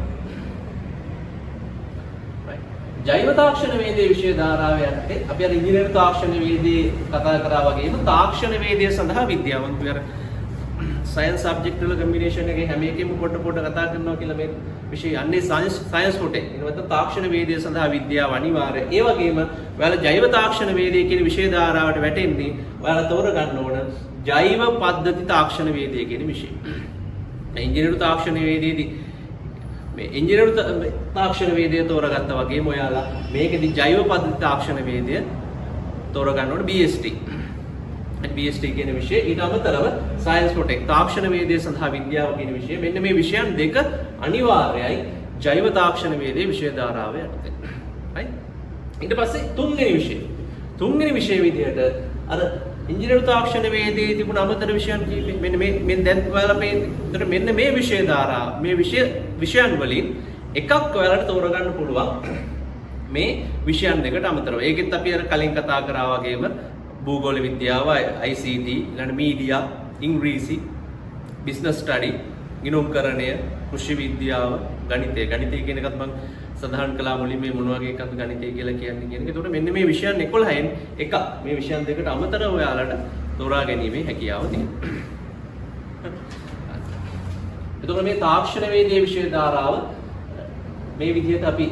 right. ජෛව තාක්ෂණ වේදයේ විෂය ධාරාව යටතේ අපි අර ඉංජිනේරු තාක්ෂණ වේදයේ කතා කරා වගේම තාක්ෂණ වේදය සඳහා විද්‍යාව අපි අර සයන්ස් සබ්ජෙක්ට් වල කම්බිනේෂන් එකේ හැම එකෙම පොඩ කතා කරනවා කියලා මේ විෂය යන්නේ සයන්ස් කොට. ඒ නැත්නම් තාක්ෂණ වේදය සඳහා විද්‍යාව අනිවාර්යයි. ඒ වගේම ඔයාලා ජෛව තාක්ෂණ වේදය කියන විෂය ධාරාවට වැටෙන්නේ ඔයාලා තෝරගන්න ඕන ජෛව පද්ධති තාක්ෂණ වේදය කියන විෂය. මේ ඉංජිනේරු තාක්ෂණ වේදයේදී මේ ඉංජිනේරු තාක්ෂණ වේදය තෝරගත්තා වගේම ඔයාලා මේකෙදි ජෛව පද්ධති තාක්ෂණ වේදය තෝරගන්න ඕන BST. BST කියන විෂය ඊට අමතරව Science for Tech තාක්ෂණ වේදය සඳහා විද්‍යාව කියන විෂය මෙන්න මේ විෂයන් දෙක අනිවාර්යයි ජෛව තාක්ෂණ වේදයේ විෂය ධාරාව යටතේ. right? ඊට පස්සේ තුන්වෙනි විෂය විදිහට අර ඉංජිනේරු තාක්ෂණ වේදයේ තිබුණ අමතර විෂයන් කීපෙ මෙන්න දැන් ඔයාලා මේ මෙන්න මේ විෂය ධාරාව මේ විෂයන් වලින් එකක් ඔයාලට තෝරගන්න පුළුවන් මේ විෂයන් දෙකට අමතරව. ඒකෙත් අපි අර කලින් කතා කරා වගේම භූගෝල විද්‍යාව, ICT, ඊළඟ මීඩියා, ඉංග්‍රීසි, බිස්නස් ස්ටඩි, ගිණුම්කරණය, කෘෂි විද්‍යාව, ගණිතය කියන එකත් මම සඳහන් කළා මුලින්ම මේ මොන වගේ එකක්ද ගණිතය කියලා කියන්නේ කියන එක. ඒකට මෙන්න මේ විෂයන් 11න් එකක් මේ විෂයන් දෙකට අමතරව ඔයාලට තෝරා ගැනීමේ හැකියාව තියෙනවා. එතකොට මේ තාක්ෂණ වේදයේ විෂය ධාරාව මේ විදිහට අපි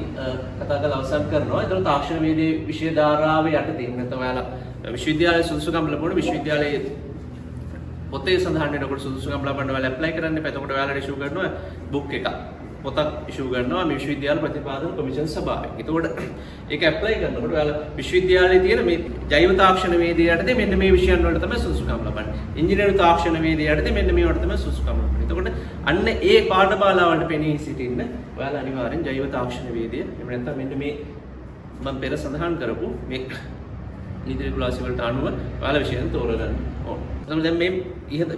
කතා කරලා අවසන් කරනවා. එතකොට තාක්ෂණ වේදයේ විෂය ධාරාව යටතේ නැත්නම් ඔයාලා විශ්වවිද්‍යාලයේ සුදුසුකම් ලැබුණොත් විශ්වවිද්‍යාලයේ පොතේ සඳහන් වෙනකොට සුදුසුකම් ලබන්න ඔයාලා ඇප්ලයි කරන්න එපා. එතකොට ඔයාලා ඉෂුව කරනවා බුක් එකක්. පොතක් ඉෂුව කරනවා මේ විශ්වවිද්‍යාල ප්‍රතිපාදන කොමිෂන් සභාවෙන්. එතකොට ඒක ඇප්ලයි කරනකොට ඔයාලා විශ්වවිද්‍යාලයේ තියෙන මේ ජෛව තාක්ෂණ වේදය යටතේ මෙන්න මේ විෂයන් වලට තමයි සුදුසුකම් ලබන්නේ. ඉංජිනේරු තාක්ෂණ වේදය යටතේ මෙන්න මේවට තමයි සුදුසුකම් ලබන්නේ. එතකොට අන්න ඒ පාඨමාලාවන්ට පෙනී සිටින්න ඔයාලා අනිවාර්යෙන් ජෛව තාක්ෂණ වේදය එහෙම නැත්නම් මෙන්න මේ මම පෙර සඳහන් කරපු මේ නීති රෙගුලාසි වලට අනුව ඔයාලා විෂයන් තෝරගන්න ඕන. එතකොට දැන්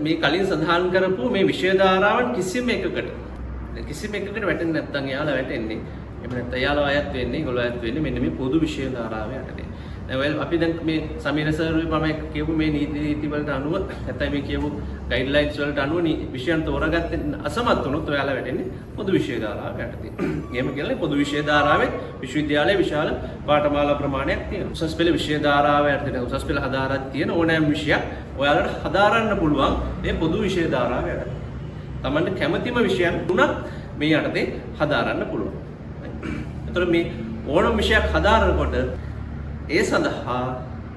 මේ කලින් සඳහන් කරපු මේ විෂය ධාරාවන් කිසිම එකකට වැටෙන්නේ නැත්නම් එයාලා වැටෙන්නේ. එහෙම නැත්නම් එයාලා අයත් වෙන්නේ, ඒගොල්ලෝ අයත් වෙන්නේ මෙන්න මේ පොදු විෂය ධාරාව යටතේ. දැන් අපි දැන් මේ සමීර සර් මම කියපු මේ නීති වලට අනුව නැත්නම් මේ කියපු ගයිඩ්ලයින්ස් වලට අනුව විෂයන් තෝරාගත්තේ අසමත් වුණොත් ඔයාලා වැටෙන්නේ පොදු විෂය ධාරාව යටතේ. එහෙම කියන්නේ පොදු විෂය ධාරාවේ විශ්වවිද්‍යාලයේ විශාල පාඨමාලා ප්‍රමාණයක් තියෙනවා. උසස් පෙළ විෂය ධාරාව යටතේ උසස් පෙළ හදාරක් තියෙන ඕනෑම විෂයක් ඔයාලට හදාරන්න පුළුවන් මේ පොදු විෂය ධාරාව යටතේ. තමන්ට කැමතිම විෂයන් තුනක් මේ යටතේ හදාරන්න පුළුවන්. එතකොට මේ ඕනම විෂයක් හදාරනකොට ඒ සඳහා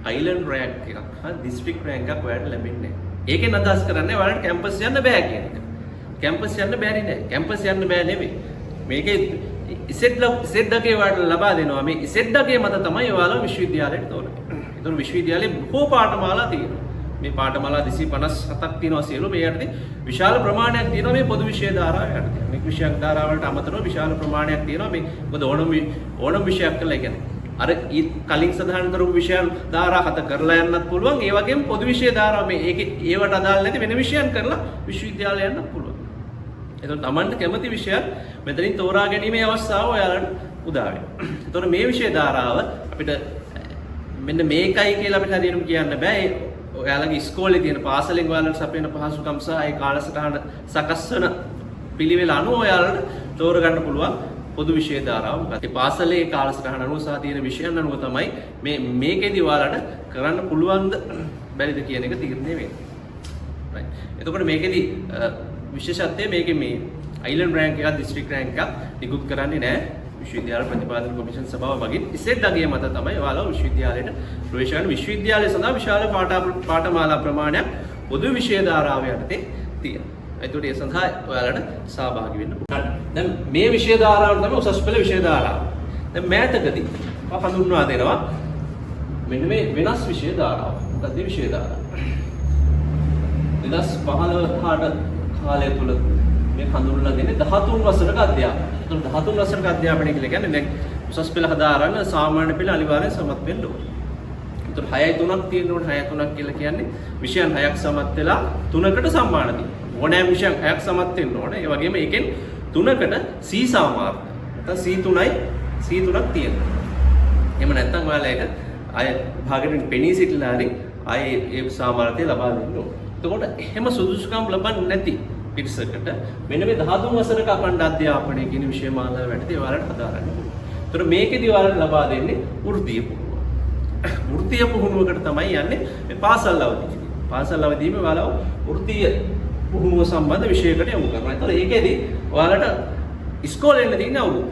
අයිලන්ඩ් රෑන්ක් එකක් හා දිස්ත්‍රික් රෑන්ක් එකක් ඔයාලට ලැබෙන්නේ නැහැ. ඒකෙන් අදහස් කරන්නේ ඔයාලට කැම්පස් යන්න බෑ කියන එක. කැම්පස් යන්න බැරි නෑ. කැම්පස් යන්න බෑ නෙවෙයි. මේකේ ඉසෙඩ්ඩගේ වාට ලබා දෙනවා. මේ ඉසෙඩ්ඩගේ මත තමයි ඔයාලා විශ්වවිද්‍යාලයට තෝරන්නේ. ඒතර විශ්වවිද්‍යාලයේ බොහෝ පාඨමාලා තියෙනවා. මේ පාඨමාලා 257ක් තියෙනවා සියලු. මේ යටතේ විශාල ප්‍රමාණයක් තියෙනවා මේ පොදු විෂය ධාරාව යටතේ. මේ විෂය ධාරාවලට අමතරව විශාල ප්‍රමාණයක් තියෙනවා මේ මොකද ඕනම විෂයක් කළා කියන්නේ. අර කලින් සඳහන් කරපු විෂයන් ධාරා 7 කරලා යන්නත් පුළුවන්. ඒ වගේම පොදු විෂය ධාරාව මේ ඒවට අදාළ නැති වෙන විෂයන් කරලා විශ්වවිද්‍යාලය යන්නත් පුළුවන්. එතකොට Tamanට කැමති විෂයක් මෙතනින් තෝරා ගැනීමේ අවස්ථාව ඔයාලට උදා වෙනවා. එතකොට මේ විෂය ධාරාව අපිට මෙන්න මේකයි කියලා අපිට හරියටම කියන්න බෑ. ඔයාලගේ ඉස්කෝලේ තියෙන පාසලෙන් ඔයාලට සපයන පහසුකම් සහ ඒ කාලසටහන සකස් වෙන පිළිවෙල අනුව ඔයාලට තෝරගන්න පුළුවන් පොදු විෂය ධාරාව. ඒ පාසලේ කාලසටහන අනුව සහ තියෙන විෂයන් අනුව තමයි මේකෙදි ඔයාලට කරන්න පුළුවන්ද බැරිද කියන එක තීරණය වෙන්නේ. right. එතකොට මේකෙදි විශේෂත්වය මේකේ මේ අයිලන්ඩ් රෑන්ක් එකක් දිස්ත්‍රික් රෑන්ක් එකක් නිකුත් කරන්නේ නැහැ. විශ්වවිද්‍යාල ප්‍රතිපාදන කොමිෂන් සභාව වගේ ඉසෙඩ්ඩගේ මත තමයි ඔයාලා විශ්වවිද්‍යාලයට ප්‍රවේශ කරන. විශ්වවිද්‍යාලය සඳහා විශාල පාඨමාලා ප්‍රමාණයක් පොදු විෂය ධාරාව යටතේ තියෙනවා. ඒකට ඒ සඳහා ඔයාලට සහභාගී වෙන්න පුළුවන්. දැන් මේ විෂය ධාරාව තමයි උසස් පෙළ විෂය ධාරාව. දැන් මෑතකදී හඳුන්වා දෙනවා මෙන්න මේ වෙනස් විෂය ධාරාව. මොකක්ද විෂය ධාරාව? 2015 කාලය තුල මේ හඳුන්වලා දෙන්නේ 13 වසරක අධ්‍යාපනය. එතකොට 13 වසරක අධ්‍යාපනය කියලා කියන්නේ දැන් උසස් පෙළ හදාරන්න සාමාන්‍ය පෙළ අනිවාර්යෙන් සමත් වෙන්න ඕනේ. එතකොට 6යි 3ක් තියෙන්න ඕනේ. 6යි 3ක් කියලා කියන්නේ විෂයන් 6ක් සමත් වෙලා 3කට සම්මාන දෙන්න. ඕනෑම විෂයන් 6ක් සමත් වෙන්න ඕනේ. ඒ වගේම ඒකෙන් 3කට C සාමාර්ථ. නැත්නම් C3ක් තියෙනවා. එහෙම නැත්නම් ඔයාලා ඒක අය භාගයෙන් පෙනී සිටලා හරි අය ඒ සාමාර්ථය ලබා දෙන්න ඕනේ. එතකොට එහෙම සුදුසුකම් ලබන්නේ නැති පිරිසකට මෙන්න මේ 13 වසරක අඛණ්ඩ අධ්‍යාපනය කියන විෂය මාලාව යටතේ ඔයාලට හදාරන්න පුළුවන්. ඒතර මේකෙදි ඔයාලට ලබා දෙන්නේ වෘත්තීය පුහුණුව. වෘත්තීය පුහුණුවකට තමයි යන්නේ මේ පාසල් අවධියේදී. පාසල් අවධියේදී ඔයාලව වෘත්තීය පුහුණුව සම්බන්ධ විෂයකට යොමු කරනවා. ඒතර ඒකෙදි ඔයාලට ඉස්කෝලේ ඉන්න දින අවුරුද්ද.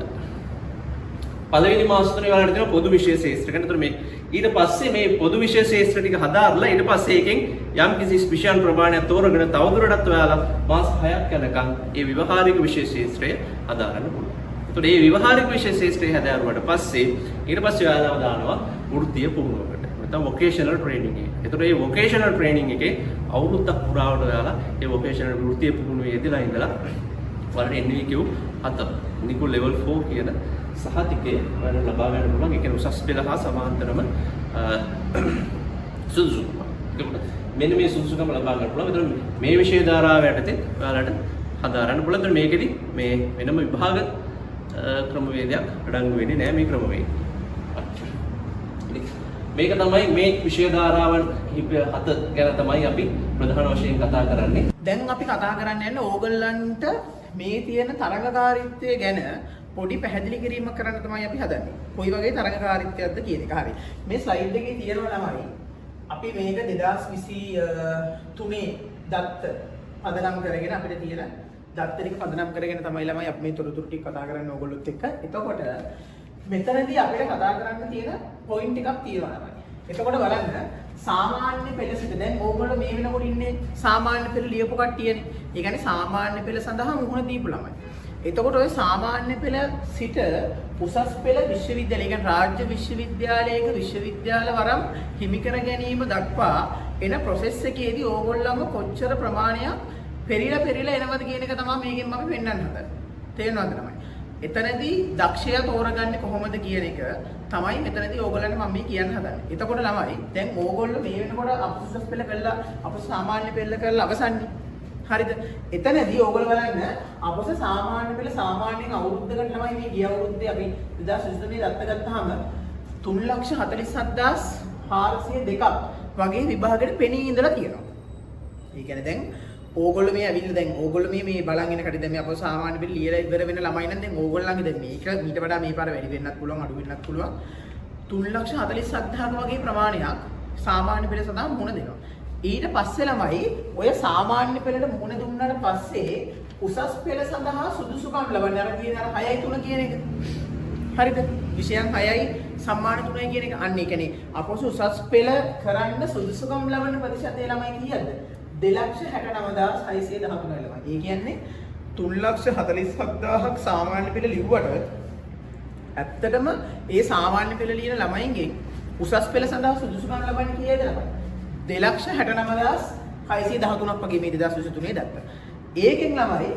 පළවෙනි මාස තුනේ ඔයාලට දෙන පොදු විෂය ශාස්ත්‍රයකට. ඒතර මේ ඊට පස්සේ මේ පොදු විෂය ශාස්ත්‍ර ටික හදාarලා ඊට පස්සේ ඒකෙන් යම් කිසි විෂයන් ප්‍රමාණයක් තෝරගෙන තවදුරටත් ඔයාලා මාස 6ක් යනකම් ඒ ව්‍යවහාරික විෂය ශාස්ත්‍රය හදාරන්න පුළුවන්. ඒතකොට මේ ව්‍යවහාරික විෂය ශාස්ත්‍රය හදාරුවාට පස්සේ ඊට පස්සේ ඔයාලා දානවා වෘත්තීය පුහුණුවකට. නැත්නම් වොකේෂනල් ට්‍රේනින් එක. ඒතකොට මේ වොකේෂනල් ට්‍රේනින් එකේ අවුරුද්දක් පුරාවට ඔයාලා මේ වොකේෂනල් වෘත්තීය පුහුණුවේ යෙදලා ඉඳලා ඔයාලට NVQ 7 නිකු level 4 කියන සහතිකය ඔයාලට ලබා ගන්න පුළුවන්. ඒ කියන්නේ උසස් පෙළ හා සමාන්තරම සුදුසුකම. මෙන්න මේ සුදුසුකම ලබා ගන්න පුළුවන්. ඒතර මේ විෂය ධාරාව යටතේ ඔයාලට හදාරන්න පුළුවන්. ඒතර මේකෙදි මේ වෙනම විභාග ක්‍රමවේදයක් අඩංගු වෙන්නේ නැහැ මේ ක්‍රමවේදය. මේක තමයි මේ විෂය ධාරාවන් 7 ගැන තමයි අපි ප්‍රධාන වශයෙන් කතා කරන්නේ. දැන් අපි කතා කරන්න යන්නේ ඕගොල්ලන්ට මේ තියෙන තරඟකාරීත්වය ගැන පොඩි පැහැදිලි කිරීමක් කරන්න තමයි අපි හදන්නේ. කොයි වගේ තරඟකාරීත්වයක්ද කියන එක. හරි. මේ ස්ලයිඩ් එකේ තියෙනවා ළමයි අපි මේක 2023 දත්ත පදනම් කරගෙන අපිට තියෙන දත්ත ටික පදනම් කරගෙන තමයි ළමයි අපි මේ තොරතුරු ටික කතා කරන්නේ ඕගොල්ලොත් එක්ක. එතකොට මෙතනදී අපිට කතා කරන්න තියෙන පොයින්ට් එකක් තියෙනවා ළමයි. එතකොට බලන්න සාමාන්‍ය පෙළ සිට දැන් ඕගොල්ලෝ මේ වෙනකොට ඉන්නේ සාමාන්‍ය පෙළ ලියපු කට්ටියනේ. ඒ කියන්නේ සාමාන්‍ය පෙළ සඳහා මුහුණ දීපු ළමයි. එතකොට ඔය සාමාන්‍ය පෙළ සිට උසස් පෙළ විශ්වවිද්‍යාල, ඒ කියන්නේ රාජ්‍ය විශ්වවිද්‍යාලයක විශ්වවිද්‍යාල වරම් හිමි කර ගැනීම දක්වා එන ප්‍රොසෙස් එකේදී ඕගොල්ලෝම කොච්චර ප්‍රමාණයක් පෙරිලා එනවද කියන එක තමයි මේකෙන් අපි පෙන්වන්න හදන්නේ. තේරෙනවද ළමයි? එතනදී දක්ෂයා තෝරගන්නේ කොහොමද කියන එක තමයි මෙතනදී ඕගොල්ලන්ට මම මේ කියන්න හදන්නේ. එතකොට ළමයි දැන් ඕගොල්ලෝ මේ වෙනකොට අපුසස් පෙළ කළා අපුස සාමාන්‍ය පෙළ කරලා අවසන්නේ. හරිද? එතනදී ඕගොල්ලෝ බලන්න අපුස සාමාන්‍ය පෙළ සාමාන්‍යයෙන් අවුරුද්දකට ළමයි මේ ගිය අවුරුද්දේ අපි 2023 දත්ත ගත්තාම 3,47,402ක් වගේ විභාගෙට පෙනී ඉඳලා තියෙනවා. ඒ කියන්නේ දැන් ඕගොල්ලෝ මේ ඇවිල්ලා දැන් ඕගොල්ලෝ මේ බලන් ඉන්න කටි දැන් මේ අපෝ සාමාන්‍ය පිළි ලියලා ඉවර වෙන ළමයි නම් දැන් ඕගොල්ලන්ගේ දැන් මේක ඊට වඩා මේ පාර වැඩි වෙන්නත් පුළුවන් අඩු වෙන්නත් පුළුවන් 3,47,000 වගේ ප්‍රමාණයක් සාමාන්‍ය පෙළ සඳහා මුහුණ දෙනවා. ඊට පස්සේ ළමයි ඔය සාමාන්‍ය පෙළට මුහුණ දුන්නාට පස්සේ උසස් පෙළ සඳහා සුදුසුකම් ලබන්නේ අර කියන අර 6යි 3 කියන එක. හරිද? විෂයන් 6යි සම්මාන 3යි කියන එක. අන්න ඒ කියන්නේ අපොස උසස් පෙළ කරන්න සුදුසුකම් ලබන ප්‍රතිශතය ළමයි කීයද? 2,69,613 ළමයි. ඒ කියන්නේ 3,47,000ක් සාමාන්‍ය පෙළ ලිව්වට ඇත්තටම ඒ සාමාන්‍ය පෙළ ලියන ළමයින්ගෙන් උසස් පෙළ සඳහා සුදුසුකම් ලබන්නේ කීයද ළමයි? 2,69,613ක් වගේ මේ 2023 දක්වා. ඒකෙන් ළමයි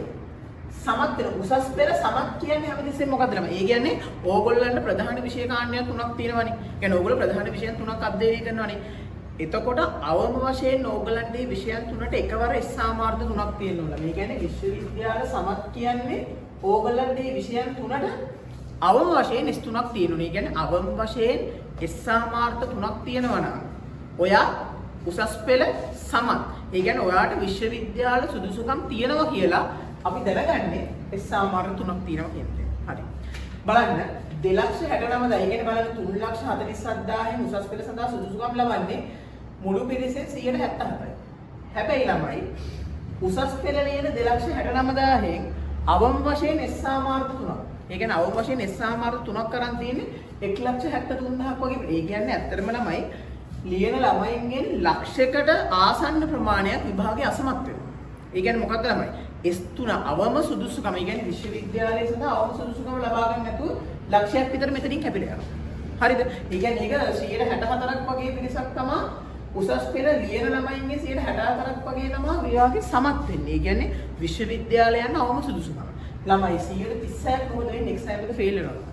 සමත් වෙන උසස් පෙළ සමත් කියන්නේ හැමතිස්සෙම මොකද්ද ළමයි? ඒ කියන්නේ ඕගොල්ලන්ට ප්‍රධාන විෂය කාණ්ඩයක් 3ක් තියෙනවනේ. කියන්නේ ඕගොල්ලෝ ප්‍රධාන විෂයන් 3ක් අධ්‍යයනය කරනවනේ. එතකොට අවම වශයෙන් ඕගොල්ලන්ට මේ විෂයන් තුනට එකවර සාමාර්ථ 3ක් තියෙනවා. මේ කියන්නේ විශ්වවිද්‍යාල සමත් කියන්නේ ඕගොල්ලන්ට මේ විෂයන් තුනට අවම වශයෙන් S3ක් තියෙනවා. ඒ කියන්නේ අවම වශයෙන් සාමාර්ථ 3ක් තියෙනවා නම් ඔයා උසස් පෙළ සමත්. ඒ කියන්නේ ඔයාට විශ්වවිද්‍යාල සුදුසුකම් තියෙනවා කියලා අපි දැනගන්නේ සාමාර්ථ 3ක් තියෙනවා කියන එක. හරි. බලන්න 2,69,000 ඒ කියන්නේ බලන්න 3,47,000න් උසස් පෙළ සඳහා සුදුසුකම් ලබන්නේ මුළු පිරිසෙන් 177යි. හැබැයි ළමයි උසස් පෙළ ලියන 2,69,000න් අවම වශයෙන් සාමාර්ථ 3ක්. ඒ කියන්නේ අවම වශයෙන් සාමාර්ථ 3ක් කරන් තියෙන්නේ 1,73,000ක් වගේ. ඒ කියන්නේ ඇත්තටම ළමයි ලියන ළමයින්ගෙන් ලක්ෂයකට ආසන්න ප්‍රමාණයක් විභාගයේ අසමත් වෙනවා. ඒ කියන්නේ මොකක්ද ළමයි? S3 අවම සුදුසුකම. ඒ කියන්නේ විශ්වවිද්‍යාලයේ සඳහා අවම සුදුසුකම ලබා ගන්න නැතුව ලක්ෂයක් විතර මෙතනින් කැපිලා යනවා. හරිද? ඒ කියන්නේ ඒක 164ක් වගේ පිරිසක් තමයි උසස් පෙළ ලියන ළමයින්ගේ 164ක් වගේ තමයි විභාගයේ සමත් වෙන්නේ. ඒ කියන්නේ විශ්වවිද්‍යාලයන් අවම සුදුසුකම. ළමයි 136ක් මොකද වෙන්නේ එක්සෑම් එක ෆේල් වෙනවා.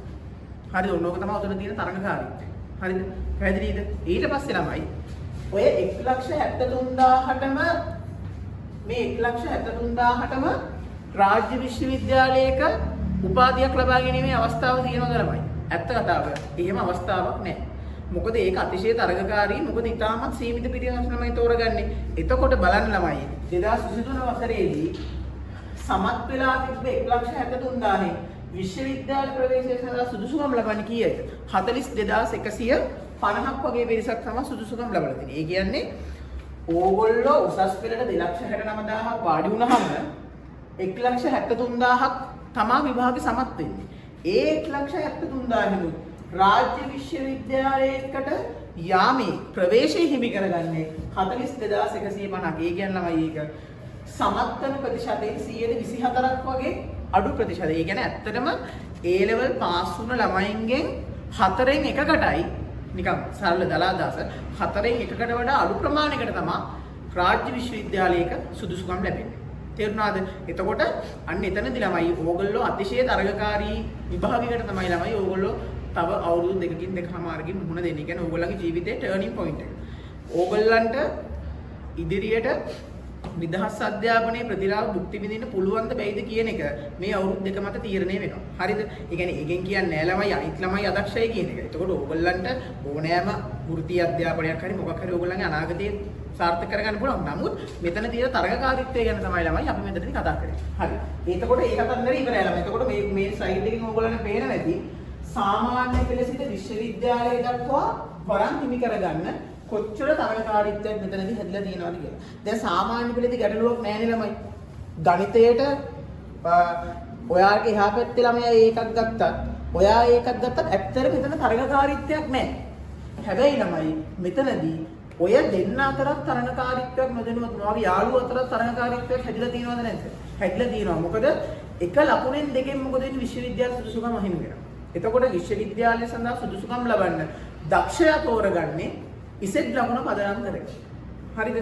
හරිද? ඔන්නෝක තමයි උතන තියෙන තරඟකාරීත්වය. හරිද? පැහැදිලිද? ඊට පස්සේ ළමයි ඔය 1,73,000ටම මේ 1,73,000ටම රාජ්‍ය විශ්වවිද්‍යාලයක උපාධියක් ලබා ගැනීමේ අවස්ථාව තියෙනවද ළමයි? ඇත්ත කතාව. එහෙම අවස්ථාවක් නැහැ. මොකද ඒක අතිශය තරඟකාරී. මොකද ඉතාමත් සීමිත පිරිසක් ළමයි තෝරගන්නේ. එතකොට බලන්න ළමයි 2023 වසරේදී සමත් වෙලා තිබ්බ 1,73,000 විශ්වවිද්‍යාල ප්‍රවේශය සඳහා සුදුසුකම් ලබන්නේ කීයද? 42,150ක් වගේ පිරිසක් තමයි සුදුසුකම් ලබලා තියෙන්නේ. ඒ කියන්නේ ඕගොල්ලෝ උසස් පෙළට 2,69,000ක් වාඩි වුණාම 1,73,000ක් තමයි විභාගෙ සමත් වෙන්නේ. ඒ 1,73,000 රාජ්‍ය විශ්වවිද්‍යාලයකට යාමේ ප්‍රවේශය හිමි කරගන්නේ 42,150ක්. ඒ කියන්නේ ළමයි ඒක සමත් වෙන ප්‍රතිශතයෙන් 124ක් වගේ අඩු ප්‍රතිශතය. ඒ කියන්නේ ඇත්තටම A level පාස් වුණ ළමයින්ගෙන් 4න් එකකටයි නිකම් සරල දලාදාස 4න් එකකට වඩා අඩු ප්‍රමාණයකට තමයි රාජ්‍ය විශ්වවිද්‍යාලයක සුදුසුකම් ලැබෙන්නේ. තේරුණාද? එතකොට අන්න එතනදී ළමයි ඕගොල්ලෝ අතිශය තරඟකාරී විභාගයකට තමයි ළමයි ඕගොල්ලෝ තව අවුරුදු දෙකකින් දෙකමාරකින් මුහුණ දෙන්නේ. ඒ කියන්නේ ඕගොල්ලන්ගේ ජීවිතේ ටර්නින් පොයින්ට් එක. ඕගොල්ලන්ට ඉදිරියට නිදහස් අධ්‍යාපනයේ ප්‍රතිලාභ භුක්ති විඳින්න පුළුවන්ද බැයිද කියන එක මේ අවුරුදු දෙක මත තීරණය වෙනවා. හරිද? ඒ කියන්නේ ඒකෙන් කියන්නේ නෑ ළමයි අනිත් ළමයි අදක්ෂයි කියන එක. එතකොට ඕගොල්ලන්ට ඕනෑම වෘත්ති අධ්‍යාපනයක් හරි මොකක් හරි ඕගොල්ලන්ගේ අනාගතයේ සාර්ථක කරගන්න පුළුවන්. නමුත් මෙතන තියෙන තරඟකාරීත්වය ගැන තමයි ළමයි අපි මෙතනදී කතා කරන්නේ. හරි. එතකොට ඒ කතන්දරේ ඉවරයි ළමයි. එතකොට මේ ස්ලයිඩ් එකකින් ඕගොල්ලන්ට පේනවා ඇති සාමාන්‍ය පෙළ සිට විශ්වවිද්‍යාලය දක්වා වරන් හිමි කරගන්න කොච්චර තරඟකාරීත්වයක් මෙතනදී හැදලා තියෙනවද කියලා. දැන් සාමාන්‍ය පෙළේදී ගැටලුවක් නැහැ ළමයි. ගණිතයට ඔයාගේ එහා පැත්තේ ළමයා ඒකක් ගත්තත් ඔයා ඒකක් ගත්තත් ඇත්තට මෙතන තරඟකාරීත්වයක් නැහැ. හැබැයි ළමයි මෙතනදී ඔය දෙන්න අතරත් තරඟකාරීත්වයක් නොදැනුවත් මොනවා යාළුවෝ අතරත් තරඟකාරීත්වයක් හැදිලා තියෙනවද නැද්ද? හැදිලා තියෙනවා. මොකද එක ලකුණෙන් දෙකෙන් මොකද වෙන්නේ විශ්වවිද්‍යාල සුදුසුකම අහිමි වෙනවා. එතකොට විශ්වවිද්‍යාලය සඳහා සුදුසුකම් ලබන්න දක්ෂයා තෝරගන්නේ ඉසෙට් ලකුණ පදනම් කරගෙන. හරිද?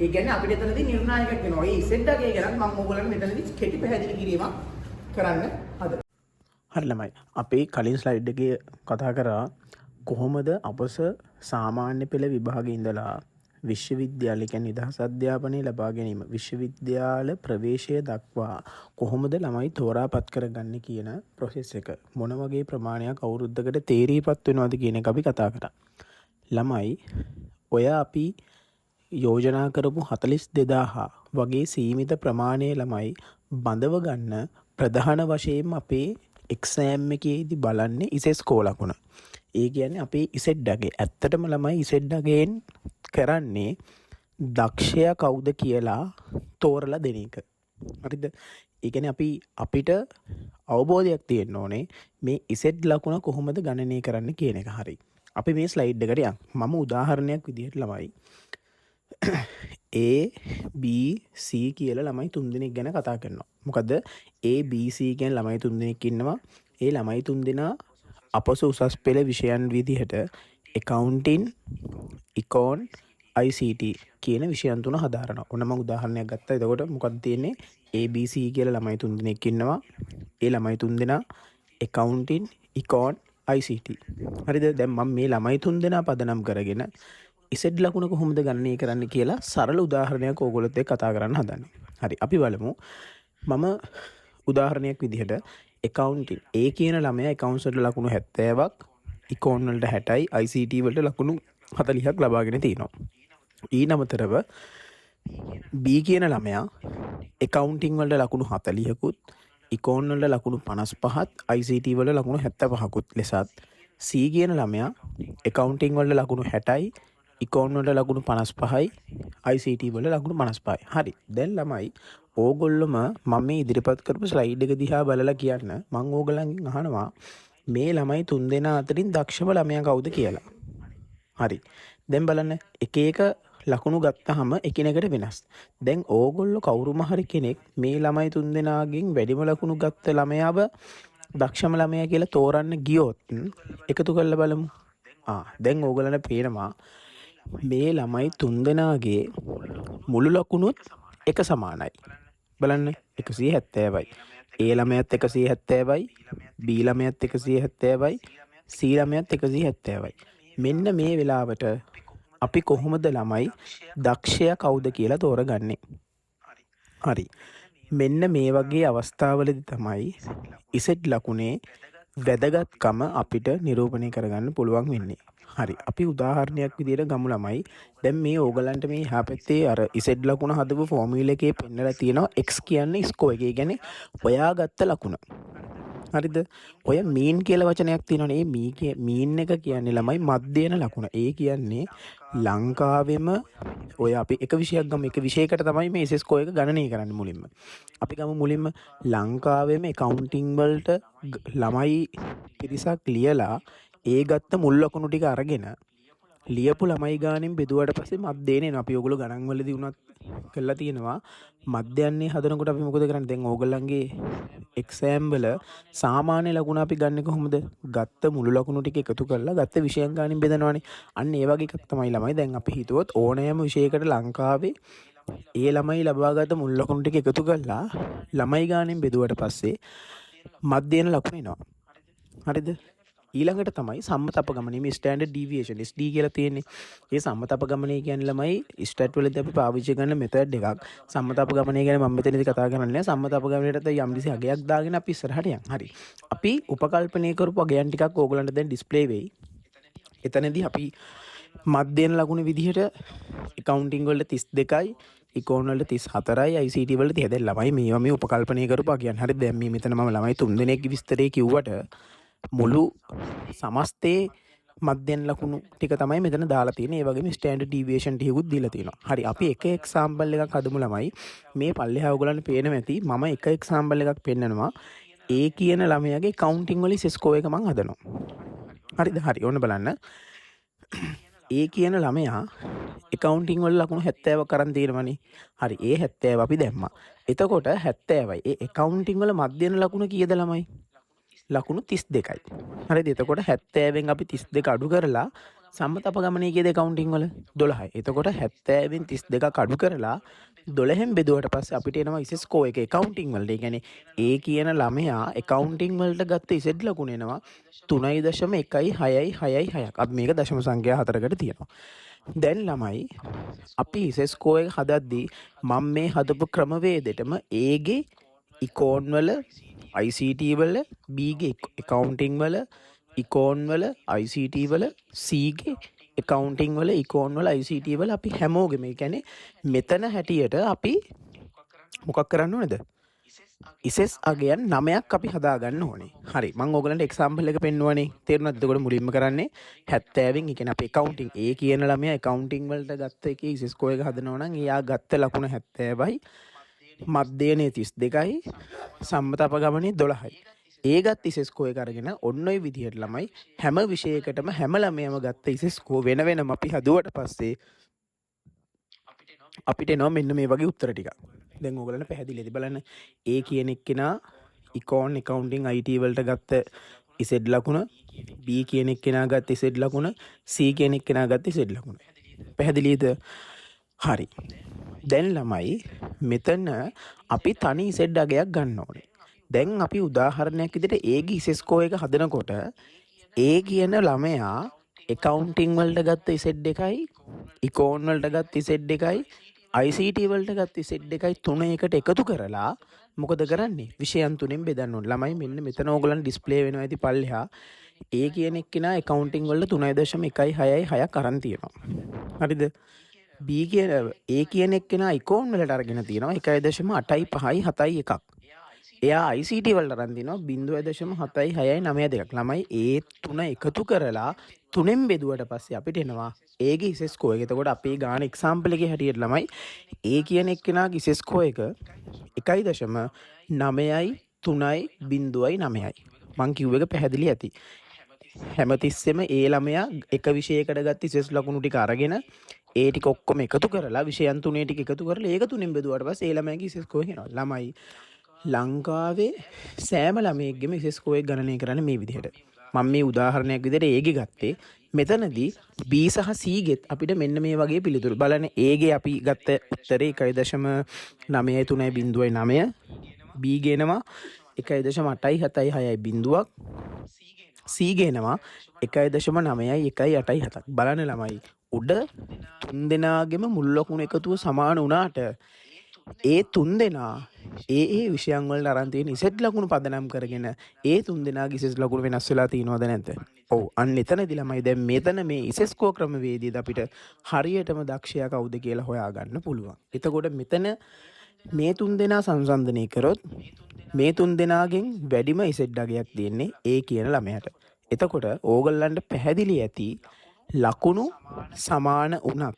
ඒ කියන්නේ අපිට එතනදී නිර්ණායකයක් වෙනවා. මේ ඉසෙට් එකේ ගැන මම ඕගොල්ලන්ට මෙතනදී කෙටි පැහැදිලි කිරීමක් කරන්න හදනවා. හරි ළමයි. අපි කලින් ස්ලයිඩ් එකේ කතා කරා කොහොමද අපස සාමාන්‍ය පෙළ විභාගයේ ඉඳලා විශ්වවිද්‍යාල කියන්නේ නිදහස් අධ්‍යාපනය ලබා ගැනීම විශ්වවිද්‍යාල ප්‍රවේශය දක්වා කොහොමද ළමයි තෝරාපත් කරගන්නේ කියන ප්‍රොසෙස් එක මොන වගේ ප්‍රමාණයක් අවුරුද්දකට තේරීපත් වෙනවද කියන එක අපි කතා කරා. ළමයි ඔය අපි යෝජනා කරපු 42000 වගේ සීමිත ප්‍රමාණයේ ළමයි බඳව ගන්න ප්‍රධාන වශයෙන් අපේ එක්සෑම් එකේදී බලන්නේ ඉසෙස් ස්කෝර් ලකුණ. ඒ කියන්නේ අපේ ඉසෙට් එකේ ඇත්තටම ළමයි ඉසෙට් එකෙන් කරන්නේ දක්ෂයා කවුද කියලා තෝරලා දෙන එක. හරිද? ඒ කියන්නේ අපිට අවබෝධයක් තියෙන්න ඕනේ මේ ඉසෙට් ලකුණ කොහොමද ගණනය කරන්න කියන එක. හරි. අපි මේ ස්ලයිඩ් එකට යමු. මම උදාහරණයක් විදිහට ළමයි A B C කියලා ළමයි තුන් දෙනෙක් ගැන කතා කරනවා. මොකද A B C කියන ළමයි තුන් දෙනෙක් ඉන්නවා. ඒ ළමයි තුන් දෙනා අපොස උසස් පෙළ විෂයන් විදිහට එකවුන්ටින්, ඉකෝන්, ICT කියන විෂයන් තුන හදාරනවා. ඔන්න මම උදාහරණයක් ගත්තා. එතකොට මොකක්ද තියෙන්නේ? ABC කියලා ළමයි 3 දෙනෙක් ඉන්නවා. ඒ ළමයි 3 දෙනා එකවුන්ටින්, ඉකෝන්, ICT. හරිද? දැන් මම මේ ළමයි 3 දෙනා පදනම් කරගෙන ඉසෙඩ් ලකුණ කොහොමද ගණනය කරන්න කියලා සරල උදාහරණයක් ඕගොල්ලොත් එක්ක කතා කරන්න හදන්නේ. හරි. අපි බලමු. මම උදාහරණයක් විදිහට එකවුන්ටින් A කියන ළමයා එකවුන්ට්ස් වලට ලකුණු 70ක්, ඉකෝන් වලට 60යි, ICT වලට ලකුණු 40ක් ලබාගෙන තිනවා. ඊට අමතරව B කියන ළමයා එකවුන්ටින් වලට ලකුණු 40කුත්, ඉකෝන් වලට ලකුණු 55ත්, ICT වලට ලකුණු 75කුත් ලෙසත් C කියන ළමයා එකවුන්ටින් වලට ලකුණු 60යි, ඉකෝන් වලට ලකුණු 55යි, ICT වලට ලකුණු 55යි. හරි. දැන් ළමයි ඕගොල්ලොම මම මේ ඉදිරිපත් කරපු ස්ලයිඩ් එක දිහා බලලා කියන්න මම ඕගොල්ලන්ගෙන් අහනවා මේ ළමයි 3 දෙනා අතරින් දක්ෂම ළමයා කවුද කියලා. හරි. දැන් බලන්න එක එක ලකුණු ගත්තාම එකිනෙකට වෙනස්. දැන් ඕගොල්ලෝ කවුරුම හරි කෙනෙක් මේ ළමයි 3 දෙනාගෙන් වැඩිම ලකුණු ගත්ත ළමයාව දක්ෂම ළමයා කියලා තෝරන්න ගියොත් එකතු කරලා බලමු. දැන් ඕගොල්ලන්ට පේනවා මේ ළමයි 3 දෙනාගේ මුළු ලකුණුත් එක සමානයි. බලන්න 170යි. A ළමයාත් 170යි, B ළමයාත් 170යි, C ළමයාත් 170යි. මෙන්න මේ වෙලාවට අපි කොහොමද ළමයි දක්ෂයා කවුද කියලා තෝරගන්නේ? හරි. මෙන්න මේ වගේ අවස්ථාවලදී තමයි ඉසෙඩ් ලකුණේ වැදගත්කම අපිට නිරූපණය කරගන්න පුළුවන් වෙන්නේ. හරි. අපි උදාහරණයක් විදිහට ගමු ළමයි. දැන් මේ ඕගලන්ට මේ එහා පැත්තේ අර ඉසෙඩ් ලකුණ හදපු ෆෝමියුලා එකේ පෙන්නලා තියෙනවා x කියන්නේ ස්කෝර් එක. ඒ කියන්නේ හොයාගත්ත ලකුණ. හරිද? ඔය මීන් කියලා වචනයක් තියෙනවනේ. මේ මීන් එක කියන්නේ ළමයි මධ්‍යයන ලකුණ. ඒ කියන්නේ ලංකාවෙම ඔය අපි එක විෂයක් ගමු. එක විෂයකට තමයි මේ SS ස්කෝර් එක ගණනය කරන්නේ මුලින්ම. අපි ගමු මුලින්ම ලංකාවෙම accounting වලට ළමයි පිරිසක් ලියලා ඒ ගත්ත මුල් ලකුණු ටික අරගෙන ලියපු ළමයි ගානෙන් බෙදුවට පස්සේ මධ්‍යයනේ එනවා. අපි ඕගොල්ලෝ ගණන් වලදී උනත් කළා තියෙනවා. මධ්‍යයන්නේ හදනකොට අපි මොකද කරන්නේ? දැන් ඕගොල්ලන්ගේ එක්සෑම් වල සාමාන්‍ය ලකුණ අපි ගන්න කොහොමද? ගත්ත මුළු ලකුණු ටික එකතු කරලා ගත්ත විෂයන් ගානින් බෙදනවානේ. අන්න ඒ වගේ එකක් තමයි ළමයි. දැන් අපි හිතුවොත් ඕනෑම විෂයකට ලංකාවේ ඒ ළමයි ලබාගත් මුල් ලකුණු ටික එකතු කරලා ළමයි ගානෙන් බෙදුවට පස්සේ මධ්‍යයන ලකුණ එනවා. හරිද? ඊළඟට තමයි සම්මත අපගමනයේ මේ ස්ටෑන්ඩඩ් ඩීවියේෂන් SD කියලා තියෙන්නේ. ඒ සම්මත අපගමනය කියන්නේ ළමයි ස්ටැට් වලදී අපි පාවිච්චි කරන මෙතඩ් එකක්. සම්මත අපගමනය ගැන මම මෙතනදී කතා කරන්නේ නැහැ. සම්මත අපගමනයට යම්කිසි අගයක් දාගෙන අපි ඉස්සරහට යන්. හරි. අපි උපකල්පනය කරපු අගයන් ටිකක් ඕගලන්ට දැන් ඩිස්ප්ලේ වෙයි. එතනදී අපි මධ්‍යයන ලකුණු විදිහට accounting වලට 32යි, ඉකෝන් වලට 34යි, ICT වලට 30යි. දැන් ළමයි මේවා මේ උපකල්පනය කරපු අගයන්. හරි. දැන් මේ මෙතන මම ළමයි 3 දෙනෙක්ගේ විස්තරේ කිව්වට මුළු සමස්තේ මධ්‍යයන ලකුණු ටික තමයි මෙතන දාලා තියෙන්නේ. ඒ වගේම ස්ටෑන්ඩඩ් ඩීවියේෂන් ටිකකුත් දීලා තියෙනවා. හරි. අපි එක එක්සැම්පල් එකක් හදමු ළමයි. මේ පල්ලෙහා ඔයගලන්ට පේනවා ඇති. මම එක එක්සැම්පල් එකක් පෙන්නනවා. A කියන ළමයාගේ කවුන්ටින් වල ස්කෝර් එක මම හදනවා. හරිද? හරි. ඕන්න බලන්න. A කියන ළමයා accounting වල ලකුණු 70ක් අරන් තියෙනවනේ. හරි. ඒ 70 අපි දැම්මා. එතකොට 70යි. ඒ accounting වල මධ්‍යයන ලකුණ කීයද ළමයි? ලකුණු 32යි. හරිද? එතකොට 70න් අපි 32 අඩු කරලා සම්මත අපගමනයේ කීයද accounting වල? 12යි. එතකොට 70න් 32ක් අඩු කරලා 12න් බෙදුවට පස්සේ අපිට එනවා ඉසෙඩ් ස්කෝර් එක accounting වලට. ඒ කියන්නේ A කියන ළමයා accounting වලට ගත්ත ඉසෙඩ් ලකුණ එනවා 3.16666ක්. අපි මේක දශම සංඛ්‍යා 4කට තියනවා. දැන් ළමයි අපි ඉසෙඩ් ස්කෝර් එක හදද්දී මම මේ හදපු ක්‍රමවේදෙටම A ගේ ඉකෝන් වල ICT වල, B ගේ accounting වල, ඉකෝන් වල, ICT වල, C ගේ accounting වල, ඉකෝන් වල, ICT වල අපි හැමෝගෙම ඒ කියන්නේ මෙතන හැටියට අපි මොකක් කරන්න ඕනේද? ඉසෙස් අගයන් 9ක් අපි හදාගන්න ඕනේ. හරි. මම ඕගලන්ට එක්සැම්පල් එක පෙන්නුවානේ. තේරුණාද? එතකොට මුලින්ම කරන්නේ 70න් ඒ කියන්නේ අපි accounting A කියන ළමයා accounting වලට ගත්ත එකේ ඉසෙස් ස්කෝර් එක හදනවා නම් එයා ගත්ත ලකුණ 70යි. මධ්‍යයනේ 32යි, සම්මත අපගමනයේ 12යි. ඒ ගත්ත ඉසෙස් ස්කෝර් එක අරගෙන ඔන්න ඔය විදිහට ළමයි හැම විෂයකටම හැම ළමයාම ගත්ත ඉසෙස් ස්කෝර් වෙන වෙනම අපි හදුවට පස්සේ අපිට එනවා මෙන්න මේ වගේ උත්තර ටිකක්. දැන් ඕගලන්ට පැහැදිලිද බලන්න. A කියන එක්කෙනා ඉකෝන් accounting IT වලට ගත්ත Z ලකුණ, B කියන එක්කෙනා ගත්ත Z ලකුණ, C කියන එක්කෙනා ගත්ත Z ලකුණ. පැහැදිලිද? හරි. දැන් ළමයි මෙතන අපි තනි Z අගයක් ගන්න ඕනේ. දැන් අපි උදාහරණයක් විදිහට A ගේ ICE score එක හදනකොට A කියන ළමයා accounting වලට ගත්ත Z එකයි, econ වලට ගත්ත Z එකයි, ICT වලට ගත්ත Z එකයි තුන එකට එකතු කරලා මොකද කරන්නේ? විෂයන් තුනෙන් බෙදන්න ඕනේ. ළමයි මෙන්න මෙතන ඕගලන් ඩිස්ප්ලේ වෙනවා ඇති පල්ලෙහා. A කියන එක්කෙනා accounting වලට 3.166ක් අරන් තියෙනවා. හරිද? B කියන A කියන එක්කෙනා econ වලට අරගෙන තියෙනවා 1.85571ක්. එයා ICT වලට අරන් තිනවා 0.7692ක්. ළමයි ඒ තුන එකතු කරලා තුනෙන් බෙදුවට පස්සේ අපිට එනවා A ගේ ICE score එක. එතකොට අපේ ගාන එක්සැම්පල් එකේ හැටියට ළමයි A කියන එක්කෙනාගේ ICE score එක 1.9.3.9යි. මං කිව්ව එක පැහැදිලි ඇති. හැමතිස්සෙම ඒ ළමයා එක විෂයයකට ගත්ත ICE ලකුණු ටික අරගෙන ඒ ටික ඔක්කොම එකතු කරලා විෂයන් තුනේ ටික එකතු කරලා ඒක තුනෙන් බෙදුවට පස්සේ ඒ ළමයාගේ ICE score එනවා. ළමයි ලංකාවේ සෑම ළමයෙක්ගේම ICE score එක ගණනය කරන්නේ මේ විදිහට. මම මේ උදාහරණයක් විදිහට A ගේ ගත්තේ. මෙතනදී B සහ C ගෙත් අපිට මෙන්න මේ වගේ පිළිතුරු. බලන්න A ගේ අපි ගත්ත උත්තරේ 1.93.9. B ගේනවා 1.876 බිඳුවක්. C ගේනවා 1.9.187ක්. බලන්න ළමයි උඩ තුන් දෙනාගෙම මුල් ලකුණු එකතුව සමාන වුණාට ඒ තුන් දෙනා ඒ විෂයන් වලට අරන් තියෙන ICE ලකුණු පදනම් කරගෙන ඒ තුන් දෙනාගේ ICE ලකුණු වෙනස් වෙලා තියෙනවද නැද්ද? ඔව්. අන්න එතනදී ළමයි දැන් මෙතන මේ ICE score ක්‍රමවේදයේදී අපිට හරියටම දක්ෂයා කවුද කියලා හොයාගන්න පුළුවන්. එතකොට මෙතන මේ තුන් දෙනා සංසන්දනය කරොත් මේ තුන් දෙනාගෙන් වැඩිම ICE අගයක් තියෙන්නේ A කියන ළමයාට. එතකොට ඕගොල්ලන්ට පැහැදිලි ඇති ලකුණු සමාන වුණත්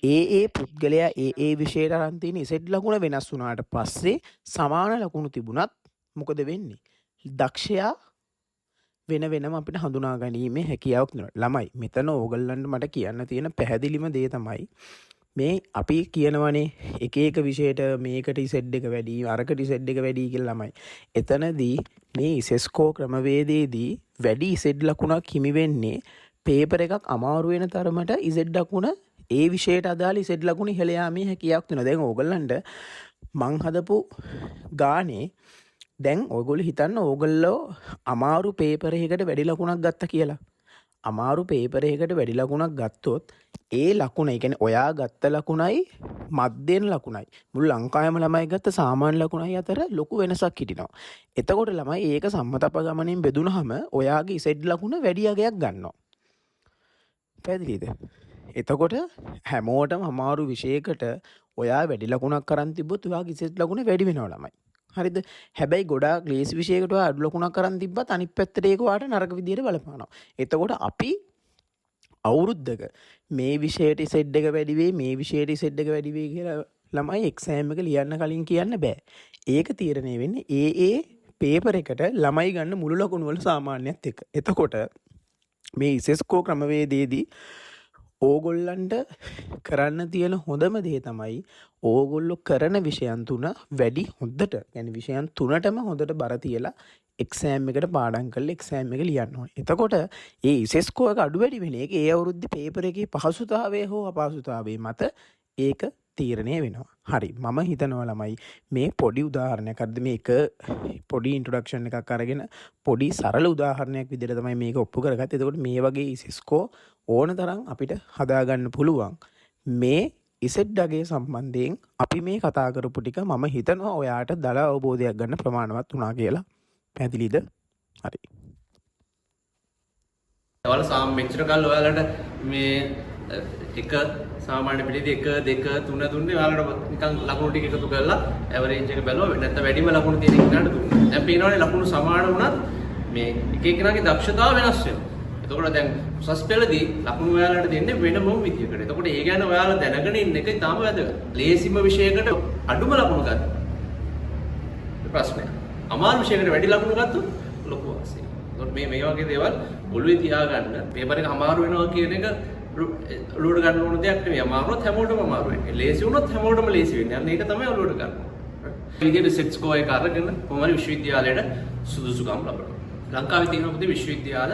ඒ පුද්ගලයා ඒ විෂයට අරන් තියෙන ICE ලකුණ වෙනස් වුණාට පස්සේ සමාන ලකුණු තිබුණත් මොකද වෙන්නේ? දක්ෂයා වෙන වෙනම අපිට හඳුනා ගැනීමේ හැකියාවක් තියෙනවා. ළමයි මෙතන ඕගොල්ලන්ට මට කියන්න තියෙන පැහැදිලිම දේ තමයි මේ අපි කියනවනේ එක එක විෂයට මේකට ICE එක වැඩි, අරකට ICE එක වැඩි කියලා ළමයි. එතනදී මේ ICE score ක්‍රමවේදයේදී වැඩි ICE ලකුණක් හිමි වෙන්නේ පේපර් එකක් අමාරු වෙන තරමට ICE ලකුණ ඒ විෂයට අදාළ ICE ලකුණු ඉහළ යාමේ හැකියාවක් තියෙනවා. දැන් ඕගොල්ලන්ට මං හදපු ගානේ දැන් ඔයගොල්ලෝ හිතන්න ඕගොල්ලෝ අමාරු පේපර් එකකට වැඩි ලකුණක් ගත්තා කියලා. අමාරු පේපර් එකකට වැඩි ලකුණක් ගත්තොත් ඒ ලකුණ, ඒ කියන්නේ ඔයා ගත්ත ලකුණයි මධ්‍යම ලකුණයි මුළු ලංකාවේම ළමයි ගත්ත සාමාන්‍ය ලකුණයි අතර ලොකු වෙනසක් හිටිනවා. එතකොට ළමයි ඒක සම්මතප ගමනින් බෙදුනහම ඔයාගේ ICE ලකුණ වැඩි අගයක් ගන්නවා. පැහැදිලිද? එතකොට හැමෝටම අමාරු විෂයකට ඔයා වැඩි ලකුණක් අරන් තිබ්බොත් ඔයාගේ ICE ලකුණ වැඩි වෙනවා ළමයි. හරිද? හැබැයි ගොඩාක් ලේසි විෂයකට ඔයා අඩු ලකුණක් අරන් තිබ්බත් අනිත් පැත්තට ඒක ඔයාට නරක විදියට බලපානවා. එතකොට අපි අවුරුද්දක මේ විෂයට ICE එක වැඩි වෙයි, මේ විෂයට ICE එක වැඩි වෙයි කියලා ළමයි එක්සෑම් එක ලියන්න කලින් කියන්න බෑ. ඒක තීරණය වෙන්නේ ඒ පේපර් එකට ළමයි ගන්න මුළු ලකුණු වල සාමාන්‍යයත් එක්ක. එතකොට මේ ICE score ක්‍රමවේදයේදී ඕගොල්ලන්ට කරන්න තියෙන හොඳම දේ තමයි ඕගොල්ලෝ කරන විෂයන් තුන වැඩි හොඳට, يعني විෂයන් තුනටම හොඳට බර තියලා එක්සෑම් එකට පාඩම් කරලා එක්සෑම් එක ලියන්න ඕනේ. එතකොට ඒ ICE score එක අඩු වැඩි වෙන එක ඒ අවුරුද්දේ පේපර් එකේ පහසුතාවය හෝ අපහසුතාවය මත ඒක තීරණය වෙනවා. හරි. මම හිතනවා ළමයි මේ පොඩි උදාහරණයක් අද මේක පොඩි ඉන්ට්‍රොඩක්ෂන් එකක් අරගෙන පොඩි සරල උදාහරණයක් විදිහට තමයි මේක ඔප්පු කරගත්තේ. එතකොට මේ වගේ ICE score ඕන තරම් අපිට හදාගන්න පුළුවන්. මේ ICE අගය සම්බන්ධයෙන් අපි මේ කතා කරපු ටික මම හිතනවා ඔයාට දල අවබෝධයක් ගන්න ප්‍රමාණවත් වුණා කියලා. පැහැදිලිද? හරි. ඔයාලා මෙච්චර කල් ඔයාලට මේ එක සාමාන්‍ය පිළිදී 1 2 3 දුන්නේ ඔයාලට නිකන් ලකුණු ටික එකතු කරලා ඇවරේජ් එක බැලුවා නැත්නම් වැඩිම ලකුණු තියෙන කෙනාට දුන්නා. දැන් පේනවනේ ලකුණු සමාන වුණත් මේ එක එකනාගේ දක්ෂතාව වෙනස් වෙනවා. එතකොට දැන් උසස් පෙළදී ලකුණු ඔයාලට දෙන්නේ වෙනම විදියකට. එතකොට ඒ ගැන ඔයාලා දැනගෙන ඉන්න එක ඉතාම වැදගත්. ලේසිම විෂයකට අඩුම ලකුණු ගන්න. ප්‍රශ්නය. අමාරු විෂයකට වැඩි ලකුණු ගත්තොත් ලොකු වාසියක්. එතකොට මේ වගේ දේවල් ඔළුවේ තියාගන්න. පේපර් එක අමාරු වෙනවා කියන එක ඔළුවට ගන්න ඕන දෙයක් නෙවෙයි. අමාරුවත් හැමෝටම අමාරු වෙන්නේ. ලේසි වුණොත් හැමෝටම ලේසි වෙන්නේ. අන්න ඒක තමයි ඔළුවට ගන්න. මේ විදිහට සෙට් ස්කෝර් එක අරගෙන කොහොමද විශ්වවිද්‍යාලයට සුදුසුකම් ලබනවා. ලංකාවේ තියෙන පොදු විශ්වවිද්‍යාල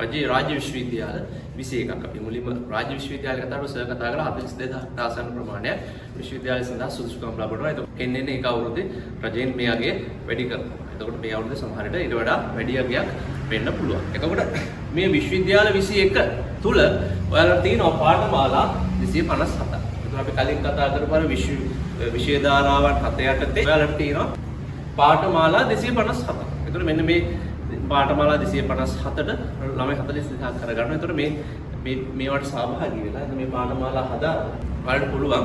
රජයේ රාජ්‍ය විශ්වවිද්‍යාල 21ක් අපි මුලින්ම රාජ්‍ය විශ්වවිද්‍යාල කතා කරලා සර් කතා කරලා 42000කට ආසන්න ප්‍රමාණයක් විශ්වවිද්‍යාලය සඳහා සුදුසුකම් ලබනවා. ඒක එන්නේ ඒක අවුරුද්දේ රජයෙන් මේ අගය වැඩි කරනවා. එතකොට මේ අවුරුද්දේ සමහර විට ඊට වඩා වැඩි අගයක් වෙන්න පුළුවන්. එතකොට මේ විශ්වවිද්‍යාල 21 තුල ඔයාලට තියෙනවා පාඨමාලා 257ක්. ඒතර අපි කලින් කතා කරපු අර විෂය ධාරාවන් 7 යටතේ ඔයාලට තියෙනවා පාඨමාලා 257ක්. ඒතර මෙන්න මේ පාඨමාලා 257ට ළමයි 42ක් කරගන්නවා. ඒතර මේවට සහභාගී වෙලා මේ පාඨමාලා හදාගන්න ඔයාලට පුළුවන්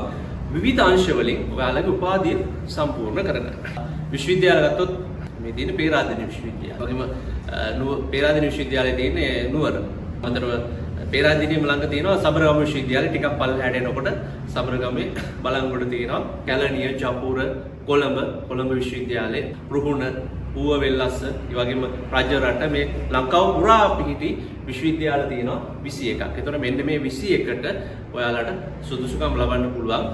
විවිධ අංශ වලින් ඔයාලගේ උපාධිය සම්පූර්ණ කරගන්න. විශ්වවිද්‍යාල ගත්තොත් මේ තියෙන පේරාදෙණිය විශ්වවිද්‍යාලය. වගේම පේරාදෙණිය විශ්වවිද්‍යාලයේ තියෙන නුවර. අතරව පේරාදෙණියම ළඟ තියෙනවා සබරගම විශ්වවිද්‍යාලය. ටිකක් පල්ලෙහාට එනකොට සබරගමේ බලංගොඩ තියෙනවා කැලණිය, ජපුර, කොළඹ විශ්වවිද්‍යාලය, රුහුණ, ඌව වෙල්ලස්ස, ඒ වගේම රජරට මේ ලංකාව පුරා පිහිටි විශ්වවිද්‍යාල තියෙනවා 21ක්. ඒතකොට මෙන්න මේ 21ට ඔයාලට සුදුසුකම් ලබන්න පුළුවන්.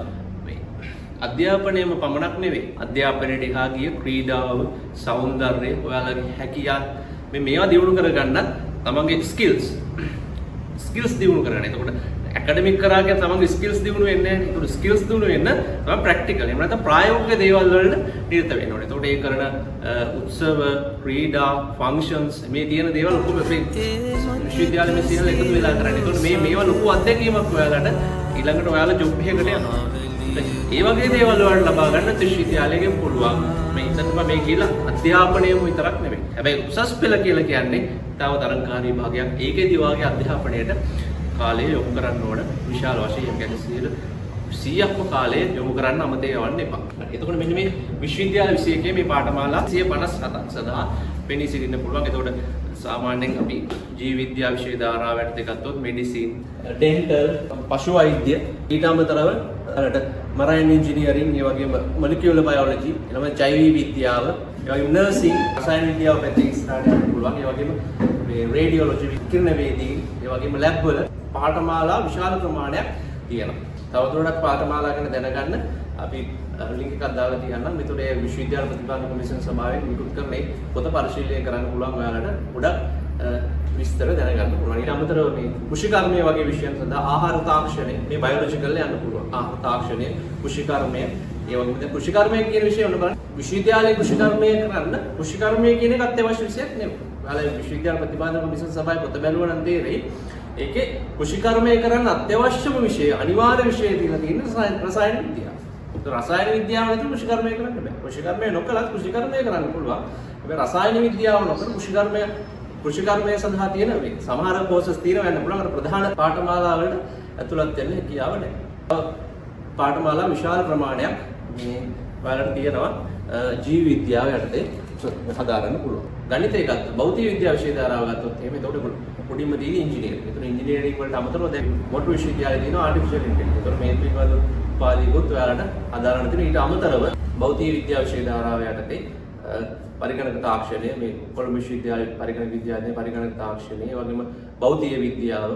අධ්‍යාපනයම පමණක් නෙවෙයි. අධ්‍යාපනයට එහා ගිය ක්‍රීඩාව, සෞන්දර්යය, ඔයාලගේ හැකියාව මේවා දියුණු කරගන්නත් තමන්ගේ ස්කිල්ස් දියුණු කරගන්න. එතකොට ඇකඩමික් කරා කියන තමන්ගේ ස්කිල්ස් දියුණු වෙන්නේ නැහැ. ඒතකොට ස්කිල්ස් දියුණු වෙන්න තමයි ප්‍රැක්ටිකල්. එහෙම නැත්නම් ප්‍රායෝගික දේවල් වලට නිරත වෙන්න ඕනේ. එතකොට ඒ කරන උත්සව, ක්‍රීඩා, ෆන්ක්ෂන්ස් මේ තියෙන දේවල් ඔක්කොම අපේ විශ්වවිද්‍යාලයේ මේ සියල්ල එකතු වෙලා කරන්නේ. එතකොට මේවා ලොකු අත්දැකීමක් ඔයාලට ඊළඟට ඔයාලා ජොබ් එකකට යනවා. ඒ වගේ දේවල් වලට ලබා ගන්න විශ්වවිද්‍යාලයෙන් පුළුවන්. මේ ඉතින්ම මේ කියලා අධ්‍යාපනයම විතරක් නෙමෙයි. හැබැයි උසස් පෙළ කියලා කියන්නේ තව තරංකාරී භාගයක්. ඒකේදී වාගේ අධ්‍යාපනයට කාලය යොමු කරන්න ඕන විශාල වශයෙන් කියන්නේ 100ක්ම කාලය යොමු කරන්න අමතක යවන්න එපා. එතකොට මෙන්න මේ විශ්වවිද්‍යාල 21 මේ පාඨමාලා 157ක් සඳහා පෙනී සිටින්න පුළුවන්. එතකොට සාමාන්‍යයෙන් අපි ජීව විද්‍යා විෂය ධාරාවට දෙකත්තොත් මෙඩිසින්, ඩෙන්ටල්, පශු වෛද්‍ය, ඊට අමතරව මරයින් ඉන්ජිනියරින්, ඒ වගේම මොලිකියුලර් බයොලොජි, ඊළඟ ජෛව විද්‍යාව, ඒ වගේම නර්සින්, රසායන විද්‍යාව පැත්තේ ඉස්සරහට යන්න පුළුවන්. ඒ වගේම මේ රේඩියොලොජි, කිරණ වේදී, ඒ වගේම ලැබ් වල පාඨමාලා විශාල ප්‍රමාණයක් තියෙනවා. තවදුරටත් පාඨමාලා ගැන දැනගන්න අපි ලින්ක් එකක් දාලා තියන්නම්. මෙතන ඒ විශ්වවිද්‍යාල ප්‍රතිපාදන කොමිෂන් සභාවෙන් නිකුත් කරන මේ පොත පරිශීලනය කරන්න පුළුවන් ඔයාලට ගොඩක් විස්තර දැනගන්න පුළුවන්. ඊට අමතරව මේ කෘෂිකර්මය වගේ විෂයන් සඳහා ආහාර තාක්ෂණය මේ බයොලොජිකල් යන්න පුළුවන්. ආහාර තාක්ෂණය, කෘෂිකර්මය, ඒ වගේම දැන් කෘෂිකර්මය කියන විෂය වල බලන්න විශ්වවිද්‍යාලයේ කෘෂිකර්මය කරන්න කෘෂිකර්මය කියන එක අත්‍යවශ්‍ය විෂයක් නෙවෙයි. ඔයාලා විශ්වවිද්‍යාල ප්‍රතිපාදන කොමිෂන් සභාවේ පොත බැලුවා නම් තේරෙයි. ඒකේ කෘෂිකර්මය කරන්න අත්‍යවශ්‍යම විෂය, අනිවාර්ය විෂය කියලා තියෙන රසායන විද්‍යාව. රසායන විද්‍යාව නැතුව කෘෂිකර්මය කරන්න බෑ. කෘෂිකර්මය නොකලත් කෘෂිකර්මය කරන්න පුළුවන්. හැබැයි රසායන විද්‍යාව නොකර කෘෂිකර්මය සඳහා තියෙන මේ සමහර කෝසස් තියෙනවා යන්න පුළුවන්. අර ප්‍රධාන පාඨමාලා වලට ඇතුළත් වෙන්න හැකියාව නැහැ. පාඨමාලා විශාල ප්‍රමාණයක් මේ ඔයාලට තියෙනවා ජීව විද්‍යාව යටතේ හදාගන්න පුළුවන්. ගණිතය ගත්තොත් භෞතික විද්‍යාව විෂය ධාරාව ගත්තොත් එහෙම එතකොට පොඩිම තියෙන ඉංජිනේරිං. ඒතර ඉංජිනේරිං වලට අමතරව දැන් මොට්ටු විශ්වවිද්‍යාලයේ තියෙනවා ආටිෆිෂල් ඉන්ටෙලිජන්ස්. ඒතර මේ පිළිබඳව උපාධියකුත් ඔයාලට හදාගන්න තියෙනවා. ඊට අමතරව භෞතික විද්‍යාව විෂය ධාරාව යටතේ පරිගණක තාක්ෂණය, මේ කොළඹ විශ්වවිද්‍යාලයේ පරිගණක විද්‍යාවේ පරිගණක තාක්ෂණය, ඒ වගේම භෞතික විද්‍යාව,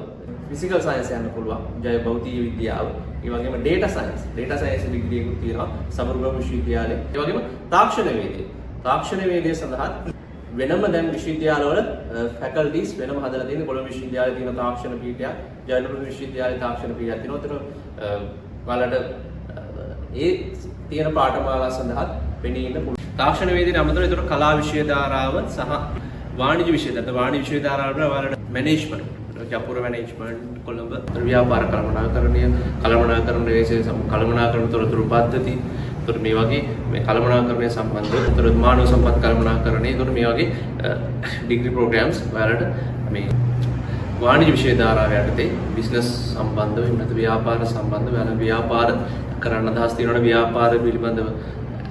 ෆිසිකල් සයන්ස් යන්න පුළුවන්. ජය භෞතික විද්‍යාව, ඒ වගේම ඩේටා සයන්ස් ඩිග්‍රී එකක් තියෙනවා සමරුගම විශ්වවිද්‍යාලයේ. ඒ වගේම තාක්ෂණ වේදය සඳහා වෙනම දැන් විශ්වවිද්‍යාලවල ෆැකල්ටිස් වෙනම හදලා තියෙන කොළඹ විශ්වවිද්‍යාලයේ තියෙන තාක්ෂණ පීඨයක්, ජයලලිත විශ්වවිද්‍යාලයේ තාක්ෂණ පීඨයක් තියෙනවා. ඒතර ඔයාලට ඒ තියෙන පාඨමාලා සඳහා පෙනී ඉන්න පුළුවන්. තාක්ෂණ වේදිකේ අමතරව ඒතර කලා විෂය ධාරාව සහ වාණිජ්‍ය විෂය ධාරාව. වාණිජ්‍ය විෂය ධාරාවල ඔයාලට මැනේජ්මන්ට්, ජපුර මැනේජ්මන්ට්, කොළඹ ව්‍යාපාර කළමනාකරණ තොරතුරු පද්ධති, ඒතර මේ වගේ මේ කළමනාකරණය සම්බන්ධව, ඒතර මානව සම්පත් කළමනාකරණය, ඒතර මේ වගේ ඩිග්‍රී ප්‍රෝග්‍රෑම්ස් ඔයාලට මේ වාණිජ්‍ය විෂය ධාරාව යටතේ බිස්නස් සම්බන්ධව, එහෙම නැත්නම් ව්‍යාපාර සම්බන්ධව ඔයාලා ව්‍යාපාර කරන්න අදහස් තියෙනවනේ, ව්‍යාපාර පිළිබඳව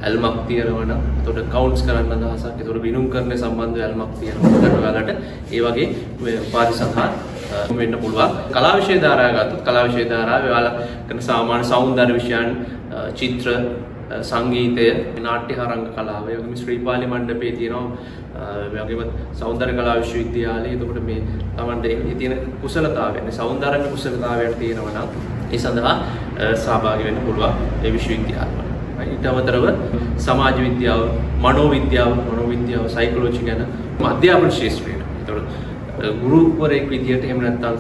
ඇල්මක් තියෙනවා නම්, එතකොට කවුන්ට්ස් කරන්න අදහසක්, එතකොට විනුම් කරන්න සම්බන්ධව ඇල්මක් තියෙනවා. ඔයාලට ඒ වගේ උපාධි සඳහා වෙන්න පුළුවන්. කලා විෂය ධාරාව ගත්තොත් කලා විෂය ධාරාවේ ඔයාලා කරන සාමාන්‍ය සෞන්දර්ය විෂයන්, චිත්‍ර, සංගීතය, නාට්‍ය හා රංග කලාව, ඒ වගේම ශ්‍රීපාලි මණ්ඩපයේ තියෙනවා, ඒ වගේම සෞන්දර්ය කලා විශ්වවිද්‍යාලය. එතකොට මේ Tamante ඒ තියෙන කුසලතාවය, සෞන්දර්ය කුසලතාවයට තියෙනවා නම් ඒ සඳහා සහභාගී වෙන්න පුළුවන් ඒ විශ්වවිද්‍යාලවල. ඊට අමතරව සමාජ විද්‍යාව, මනෝවිද්‍යාව, සයිකොලොජි ගැන අධ්‍යාපන ශාස්ත්‍රයට ඒතකොට ගුරුවරයෙක් විදියට එහෙම නැත්නම්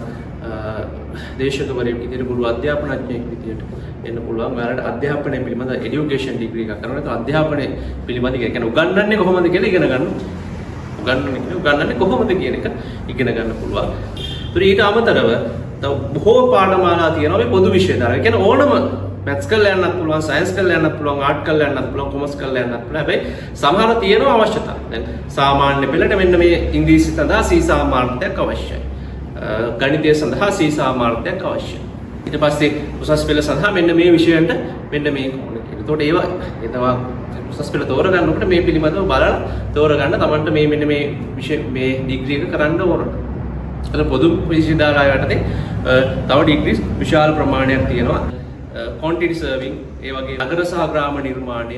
දේශකවරයෙක් විදියට ගුරු අධ්‍යාපනඥයෙක් විදියට එන්න පුළුවන්. ඔයාලට අධ්‍යාපනය පිළිබඳ එඩියුකේෂන් ඩිග්‍රී එකක් කරනවා. ඒක අධ්‍යාපනය පිළිබඳ ඒ කියන්නේ උගන්වන්නේ කොහොමද කියලා ඉගෙන ගන්න. උගන්වන්නේ කොහොමද කියන එක ඉගෙන ගන්න පුළුවන්. ඒතර ඊට අමතරව තව බොහෝ පාඨමාලා තියෙනවා මේ පොදු විෂය දාලා. ඒ කියන්නේ ඕනම මැත්ස් කරලා යන්නත් පුළුවන්, සයන්ස් කරලා යන්නත් පුළුවන්, ආර්ට් කරලා යන්නත් පුළුවන්, කොමර්ස් කරලා යන්නත් පුළුවන්. හැබැයි සමහර තියෙනවා අවශ්‍යතා. දැන් සාමාන්‍ය පෙළට මෙන්න මේ ඉංග්‍රීසි සඳහා සී සාමාර්ථයක් අවශ්‍යයි. ගණිතය සඳහා සී සාමාර්ථයක් අවශ්‍යයි. ඊට පස්සේ උසස් පෙළ සඳහා මෙන්න මේ විෂයන්ට මෙන්න මේ ඕන කියලා. ඒතකොට ඒවා උසස් පෙළ තෝරගන්නකොට මේ පිළිබඳව බලලා තෝරගන්න තමන්ට මේ මෙන්න මේ විෂය මේ ඩිග්‍රී එක කරන්න ඕන. අද පොදු විශ්වවිද්‍යාලය යටතේ තව ඩිග්‍රීස් විශාල ප්‍රමාණයක් තියෙනවා. quantity serving ඒ වගේ නගර සහ ග්‍රාම නිර්මාණය,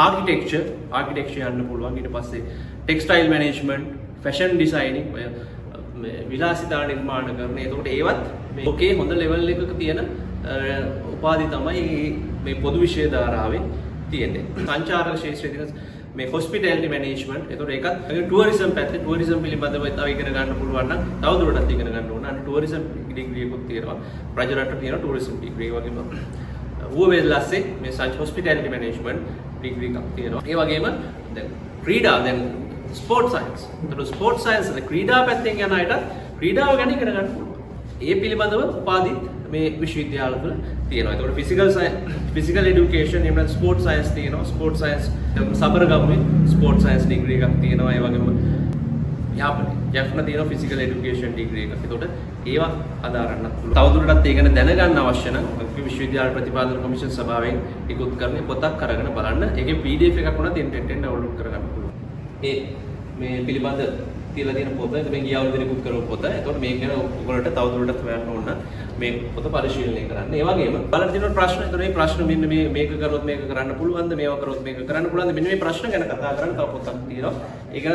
ආකිටෙක්චර් යන්න පුළුවන්. ඊට පස්සේ ටෙක්ස්ටයිල් මැනේජ්මන්ට්, ෆැෂන් ඩිසයිනින්, විලාසිතා නිර්මාණ කරන. එතකොට ඒවත් මේකේ හොඳ ලෙවල් එකක තියෙන උපාධි තමයි මේ පොදු විෂය ධාරාවේ තියෙන්නේ. සංචාරක ශාස්ත්‍රයේ මේ හොස්පිටැලිටි මැනේජ්මන්ට්. එතකොට ඒකත් ටුවරිසම් පැත්තේ ටුවරිසම් පිළිබඳව තව ඉගෙන ගන්න පුළුවන් නම් තව දුරටත් ඉගෙන ගන්න ඕන. අන්න ටුවරිසම් ඩිග්‍රී එකක් තියෙනවා. රජරට තියෙන ටුවරිසම් ඩිග්‍රී වගේම ඌවෙල්ලාස්සේ මේ හොස්පිටැලිටි මැනේජ්මන්ට් ඩිග්‍රී එකක් තියෙනවා. ඒ වගේම දැන් ක්‍රීඩා දැන් ස්පෝර්ට් සයන්ස්. ඒතකොට ස්පෝර්ට් සයන්ස් ක්‍රීඩා පැත්තෙන් යන අයට ක්‍රීඩාව ගැන ඉගෙන ගන්න පුළුවන්. ඒ පිළිබඳව උපාධි මේ විශ්වවිද්‍යාල තුළ තියෙනවා. ඒතකොට ෆිසිකල් এডুকেෂන් එහෙම නැත්නම් ස්පෝර්ට් සයන්ස් තියෙනවා. ස්පෝර්ට් සයන්ස් සබරගමුවේ ස්පෝර්ට් සයන්ස් ඩිග්‍රී එකක් තියෙනවා. ඒ වගේම යාපනයේ ජැෆ්න තියෙනවා ෆිසිකල් এডুকেෂන් ඩිග්‍රී එකක්. ඒතකොට ඒවා අදාරන්නත් පුළුවන්. තවදුරටත් ඒ ගැන දැනගන්න අවශ්‍ය නම් විශ්වවිද්‍යාල ප්‍රතිපාදන කොමිෂන් සභාවෙන් ඉක්ුත් කරන පොතක් අරගෙන බලන්න. ඒකේ PDF එකක් වුණත් ඉන්ටර්නෙටෙන් ඩවුන්ලෝඩ් කරගන්න පුළුවන්. මේ පිළිබඳ තියලා තියෙන පොත මේ ගිය අවුරුද්දේ නිකුත් කරපු පොත. ඒතකොට මේක ගැන ඔයගොල්ලන්ට තවදුරටත් හොයන්න ඕන මේ පොත පරිශීලනය කරන්න. ඒ වගේම බලන්න තියෙන ප්‍රශ්න. ඒතකොට මේ ප්‍රශ්න මෙන්න මේක කරොත් මේක කරන්න පුළුවන්ද? මේවා කරොත් මේක කරන්න පුළුවන්ද? මෙන්න මේ ප්‍රශ්න ගැන කතා කරන්න තව පොතක් තියෙනවා. ඒක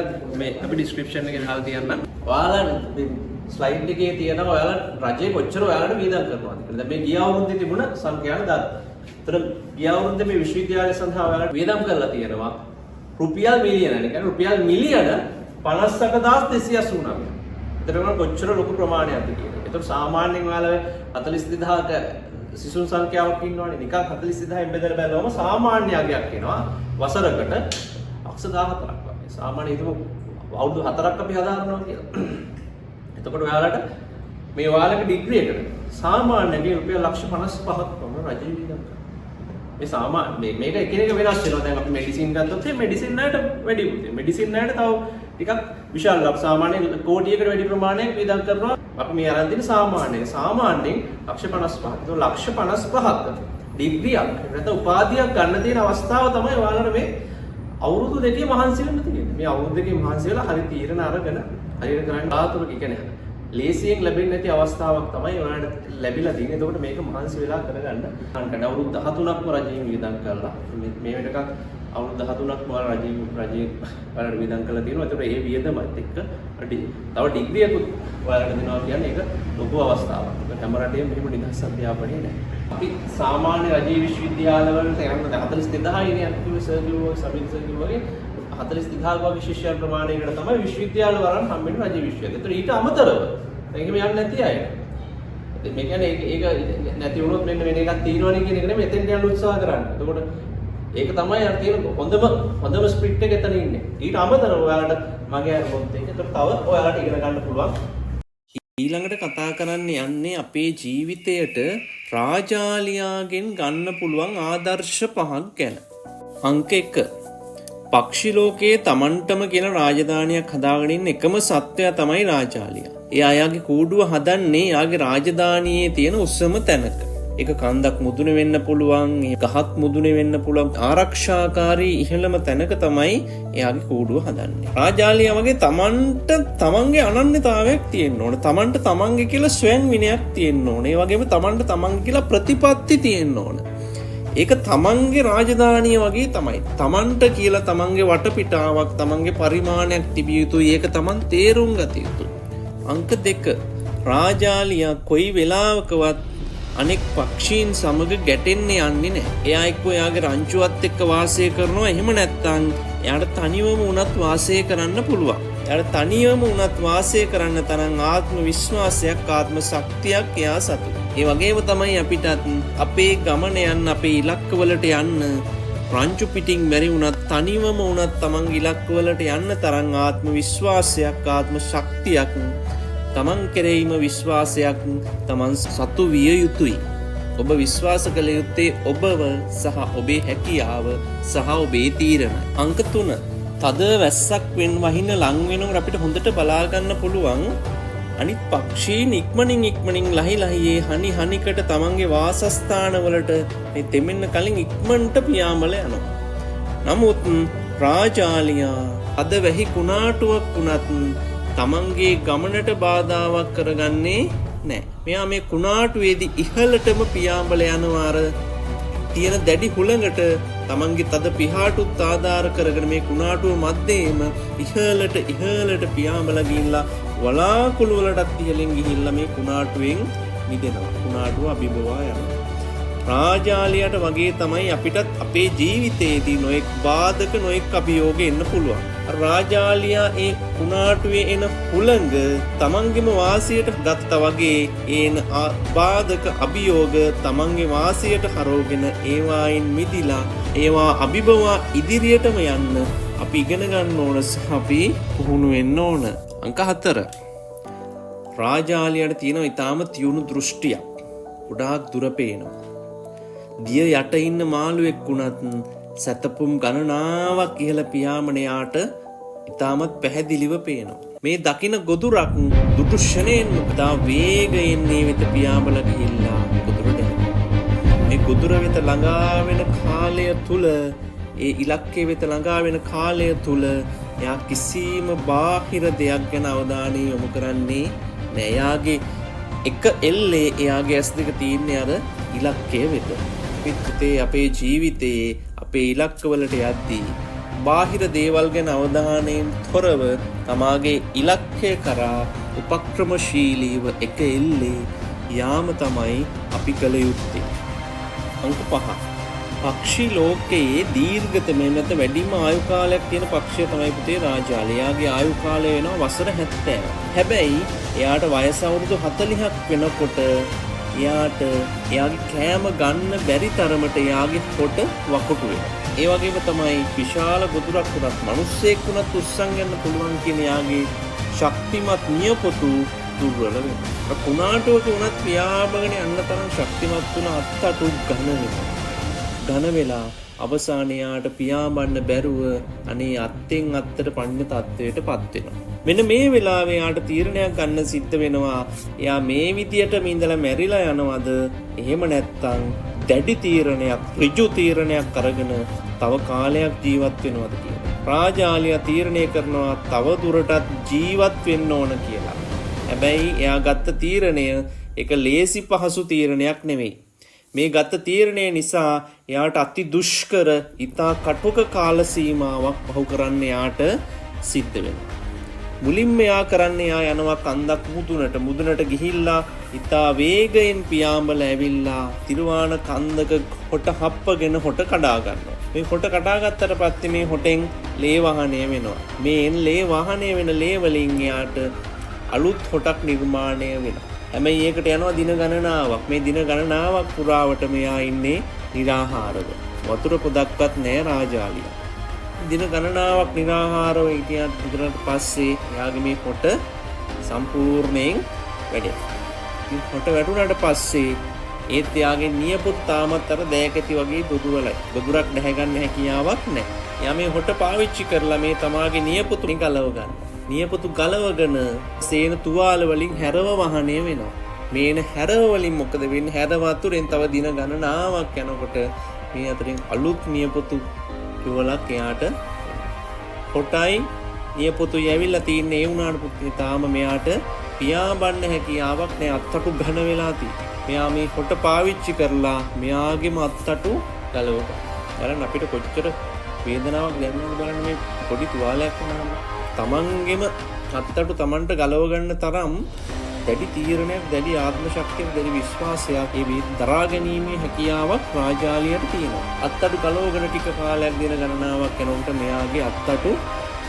මේ අපි ඩිස්ක්‍රිප්ෂන් එකේ දාලා තියන්නම්. ඔයාලා මේ ස්ලයිඩ් එකේ තියෙනවා ඔයාලා රජේ කොච්චර ඔයාලට වියදම් කරනවද කියලා. දැන් මේ ගිය අවුරුද්දේ තිබුණ සංඛ්‍යාන දාන්න. ඒතර ගිය අවුරුද්දේ මේ විශ්වවිද්‍යාලය සඳහා ඔයාලට වියදම් කරලා තියෙනවා රුපියල් මිලියන. ඒ කියන්නේ රුපියල් මිලියන 58289. එතකොට කොච්චර ලොකු ප්‍රමාණයක්ද කියලා. ඒතකොට සාමාන්‍යයෙන් ඔයාලා 42000ක සිසුන් සංඛ්‍යාවක් ඉන්නවනේ. නිකන් 42000න් බෙදලා බැලුවම සාමාන්‍ය අගයක් එනවා. වසරකට ලක්ෂ 14ක් වගේ. සාමාන්‍ය හිතමු අවුරුදු 4ක් අපි හදාරනවා කියලා. එතකොට ඔයාලට මේ ඔයාලගේ ඩිග්‍රී එකට සාමාන්‍යයෙන් රුපියල් ලක්ෂ 55ක් වගේ රජයේ වියදම් කරනවා. මේ සාමාන්‍ය මේක එකිනෙක වෙනස් වෙනවා. දැන් අපි මෙඩිසින් ගත්තොත් මේ මෙඩිසින් වලට වැඩි පුතේ. මෙඩිසින් වලට තව ටිකක් විශාල සාමාන්‍ය කෝටියකට වැඩි ප්‍රමාණයක් වියදම් කරනවා. අපි මේ අරන් තියෙන සාමාන්‍යයෙන් ලක්ෂ 55ක්. ඒක ලක්ෂ 55ක් ඩිග්‍රියක් නැත්නම් උපාධියක් ගන්න තියෙන අවස්ථාව තමයි ඔයාලට මේ අවුරුදු දෙකේ මහන්සි වෙන්න තියෙන්නේ. මේ අවුරුදු දෙකේ මහන්සි වෙලා හරි තීරණ අරගෙන හරියට කරන්න ආතුරක කියන්නේ ලේසියෙන් ලැබෙන්නේ නැති අවස්ථාවක් තමයි ඔයාලට ලැබිලා තියෙන්නේ. එතකොට මේක මහන්සි වෙලා කරගන්න. අන්කඩ අවුරුදු 13ක්ම රජයෙන් වියදම් කරලා මේ වෙනකක් අවුරුදු 13ක්ම රජයෙන් ඔයාලට වියදම් කරලා තියෙනවා. ඒතකොට ඒ වියදමත් එක්ක තව ඩිග්‍රියකුත් ඔයාලට දෙනවා කියන්නේ ඒක ලොකු අවස්ථාවක්. ඒක හැම රටේම මෙහෙම නිදහස් අධ්‍යාපනය නැහැ. අපි සාමාන්‍ය රජයේ විශ්වවිද්‍යාල වලට යන 42000 නේ අපි සර් කිව්වා සමින් සර් කිව්වා වගේ 42000 වගේ ශිෂ්‍යයන් ප්‍රමාණයකට තමයි විශ්වවිද්‍යාල වරන් හම්බෙන්නේ රජයේ විශ්වවිද්‍යාල. ඒතර ඊට අමතරව මේකම යන්නේ නැති අය. මේ කියන්නේ ඒක නැති වුණොත් මෙන්න වෙන එකක් තියෙනවනේ කියන එක නෙමෙයි මෙතෙන්ට යන්න උත්සාහ කරන්නේ. එතකොට ඒක තමයි අර තියෙන හොඳම ස්ප්‍රිට් එක එතන ඉන්නේ. ඊට අමතරව ඔයාලට මගේ අරමුත් එක. ඒතර තව ඔයාලට ඉගෙන ගන්න පුළුවන්. ඊළඟට කතා කරන්න යන්නේ අපේ ජීවිතයට රාජාලියාගෙන් ගන්න පුළුවන් ආදර්ශ 5ක් ගැන. අංක 1. පක්ෂි ලෝකයේ තමන්ටම කියන රාජධානියක් හදාගෙන ඉන්න එකම සත්වයා තමයි රාජාලියා. ඒ අයගේ කූඩුව හදන්නේ යාගේ රාජධානියේ තියෙන උස්සම තැනක. ඒක කන්දක් මුදුන වෙන්න පුළුවන්, ගහක් මුදුන වෙන්න පුළුවන්, ආරක්ෂාකාරී ඉහළම තැනක තමයි එයාගේ කූඩුව හදන්නේ. රාජාලියා වගේ තමන්ට තමන්ගේ අනන්‍යතාවයක් තියෙන්න ඕන. තමන්ට තමන්ගේ කියලා ස්වයං විනයක් තියෙන්න ඕන. ඒ වගේම තමන්ට තමන්ගේ කියලා ප්‍රතිපත්ති තියෙන්න ඕන. ඒක තමන්ගේ රාජධානිය වගේ තමයි. තමන්ට කියලා තමන්ගේ වටපිටාවක්, තමන්ගේ පරිමාණයක් තිබිය යුතුයි. ඒක තමන් තේරුම් ගත යුතුයි. අංක 2. රාජාලියා කොයි වෙලාවකවත් අනෙක් පක්ෂීන් සමග ගැටෙන්නේ යන්නේ නැහැ. එයා එක්ක එයාගේ රංචුවත් එක්ක වාසය කරනවා. එහෙම නැත්නම් එයාට තනිවම වුණත් වාසය කරන්න පුළුවන්. එයාට තනියම වුණත් වාසය කරන්න තරම් ආත්ම විශ්වාසයක් ආත්ම ශක්තියක් එයා සතු. ඒ වගේම තමයි අපිටත් අපේ ගමන යන්න අපේ ඉලක්කවලට යන්න රංචු පිටින් බැරි වුණත් තනිවම වුණත් තමන්ගේ ඉලක්කවලට යන්න තරම් ආත්ම විශ්වාසයක් ආත්ම ශක්තියක් තමන් කෙරෙහිම විශ්වාසයක් තමන් සතු විය යුතුයි. ඔබ විශ්වාස කළ යුත්තේ ඔබව සහ ඔබේ හැකියාව සහ ඔබේ තීරණ. අංක 3. තද වැස්සක් වහින ලං වෙනකොට අපිට හොඳට බලා ගන්න පුළුවන් අනිත් පක්ෂීන් ඉක්මනින් ලහි ලහියේ හනි හනිකට තමන්ගේ වාසස්ථානවලට මේ තෙමෙන්න කලින් ඉක්මනට පියාඹල යනවා. නමුත් රාජාලියා අද වැහි කුණාටුවක් වුණත් තමන්ගේ ගමනට බාධාවක් කරගන්නේ නැහැ. මෙයා මේ කුණාටුවේදී ඉහළටම පියාඹල යනවා අර තියෙන දැඩි හුළඟට තමන්ගේ තද පිහාටුත් ආධාර කරගෙන මේ කුණාටුව මැද්දේම ඉහළට පියාඹලා ගිහිල්ලා වලාකුළු වලටත් ඉහළින් ගිහිල්ලා මේ කුණාටුවෙන් මිදෙනවා. කුණාටුව අභිබවා යනවා. රාජාලියට වගේ තමයි අපිටත් අපේ ජීවිතයේදී නොඑක් බාධක නොඑක් අභියෝග එන්න පුළුවන්. රාජාලියා ඒ කුණාටුවේ එන හුළඟ තමන්ගේම වාසියට ගත්තා වගේ එන බාධක අභියෝග තමන්ගේ වාසියට හරවගෙන ඒවායින් මිදිලා ඒවා අභිබවා ඉදිරියටම යන්න අපි ඉගෙන ගන්න ඕන සහ අපි පුහුණු වෙන්න ඕන. අංක 4. රාජාලියට තියෙන ඊටාම තියුණු දෘෂ්ටියක්. ගොඩාක් දුර පේනවා. දිය යට ඉන්න මාළුවෙක් වුණත් සතපුම් ගණනාවක් ඉහළ පියාඹනයාට ඊටමත් පැහැදිලිව පේනවා. මේ දකින ගොදුරක් දුටු ෂණයෙන් තා වේගයෙන් මේ වෙත පියාඹලා ගිහිල්ලා ගොදුරට එනවා. මේ ගොදුර වෙත ළඟා වෙන කාලය තුල ඒ ඉලක්කය වෙත ළඟා වෙන කාලය තුල එයා කිසිම බාහිර දෙයක් ගැන අවධානය යොමු කරන්නේ නෑ. එයාගේ එක එල්ලේ එයාගේ ඇස් දෙක තියෙන්නේ අර ඉලක්කය වෙත. පිටුතේ අපේ ජීවිතයේ අපේ ඉලක්කවලට යද්දී බාහිර දේවල් ගැන අවධානයෙන් තොරව තමාගේ ඉලක්කය කරා උපක්‍රමශීලීව එක එල්ලේ යාම තමයි අපි කළ යුත්තේ. අංක 5. පක්ෂි ලෝකයේ දීර්ඝතම නැත වැඩිම ආයු කාලයක් තියෙන පක්ෂිය තමයි පුතේ රාජාලියා. එයාගේ ආයු කාලය වෙනවා වසර 70. හැබැයි එයාට වයස අවුරුදු 40ක් වෙනකොට එයාට එයාගේ කෑම ගන්න බැරි තරමට එයාගේ හොට වකුටු වෙනවා. ඒ වගේම තමයි විශාල ගොදුරක් උනත් මිනිස්සෙක් උනත් උස්සන් යන්න පුළුවන් කියන එයාගේ ශක්තිමත් නියපොතු දුර්වල වෙනවා. කුණාටුවක උනත් පියාඹගෙන යන්න තරම් ශක්තිමත් වුණ අත්තටු ඝන වෙලා අවසානයාට පියාඹන්න බැරුව අනේ අත්තෙන් අත්තට පන්න තත්වයටපත් වෙනවා. මෙන්න මේ වෙලාවේ යාට තීරණයක් ගන්න සිද්ධ වෙනවා. එයා මේ විදියට මින්දලා මැරිලා යනවද? එහෙම නැත්නම් දැඩි තීරණයක්, ඍජු තීරණයක් අරගෙන තව කාලයක් ජීවත් වෙනවද කියලා. රාජාලියා තීරණය කරනවා තව දුරටත් ජීවත් වෙන්න ඕන කියලා. හැබැයි එයා ගත්ත තීරණය ඒක ලේසි පහසු තීරණයක් නෙමෙයි. මේ ගත්ත තීරණය නිසා එයාට අති දුෂ්කර, ඊටා කටුක කාල සීමාවක් පහු කරන්න එයාට සිද්ධ වෙනවා. මුලින්ම එයා කරන්නේ එයා යනවා කන්දක් මුදුනට ගිහිල්ලා ඊටා වේගයෙන් පියාඹලා ඇවිල්ලා තිරුවාන කන්දක හොට හප්පගෙන හොට කඩා ගන්නවා. මේ හොට කඩා ගත්තට පස්සේ මේ හොටෙන් ලේ වහණය වෙනවා. මේ ලේ වහණය වෙන ලේ වලින් එයාට අලුත් හොටක් නිර්මාණය වෙනවා. හැබැයි ඒකට යනවා දින ගණනාවක්. මේ දින ගණනාවක් පුරාවට මෙයා ඉන්නේ निराहारව. වතුර පොදක්වත් නැහැ රාජාලියා. දින ගණනාවක් निराहारව හිටියත් ඉදරට පස්සේ එයාගේ මේ හොට සම්පූර්ණයෙන් වැඩෙනවා. ඉතින් හොට වැටුණාට පස්සේ ඒත් එයාගේ නියපොත් තාමත් අර දෑකැටි වගේ දුර්වලයි. ගොදුරක් නැහැ ගන්න හැකියාවක් නැහැ. එයා මේ හොට පාවිච්චි කරලා මේ තමාගේ නියපොතු ගලව ගන්නවා. නියපොතු ගලවගෙන සේන තුවාල වලින් හැරව වහණය වෙනවා. මේන හැරව වලින් මොකද වෙන්නේ? හැරව අතුරෙන් තව දින ගණනාවක් යනකොට මේ අතරින් අලුත් නියපොතු තුවලක් එයාට හොටයි නියපොතු යැවිලා තින්නේ. ඒ වුණාට පුතේ තාම මෙයාට පියාඹන්න හැකියාවක් නැහැ. අත්තටු ඝන වෙලා තියෙන්නේ. මෙයා මේ හොට පාවිච්චි කරලා මෙයාගේම අත්තටු ගලවනවා. බලන්න අපිට කොච්චර වේදනාවක් දැනෙනවද බලන්න මේ පොඩි තුවාලයක් වුණාම. තමන්ගෙම අත්තටු තමන්ට ගලව ගන්න තරම් දැඩි තීරණයක්, දැඩි ආත්ම ශක්තියක්, දැඩි විශ්වාසයක් ඒ දරා ගැනීමේ හැකියාවක් රාජාලියට තියෙනවා. අත්තටු ගලවගෙන ටික කාලයක් දින ගණනාවක් යනකොට මෙයාගේ අත්තටු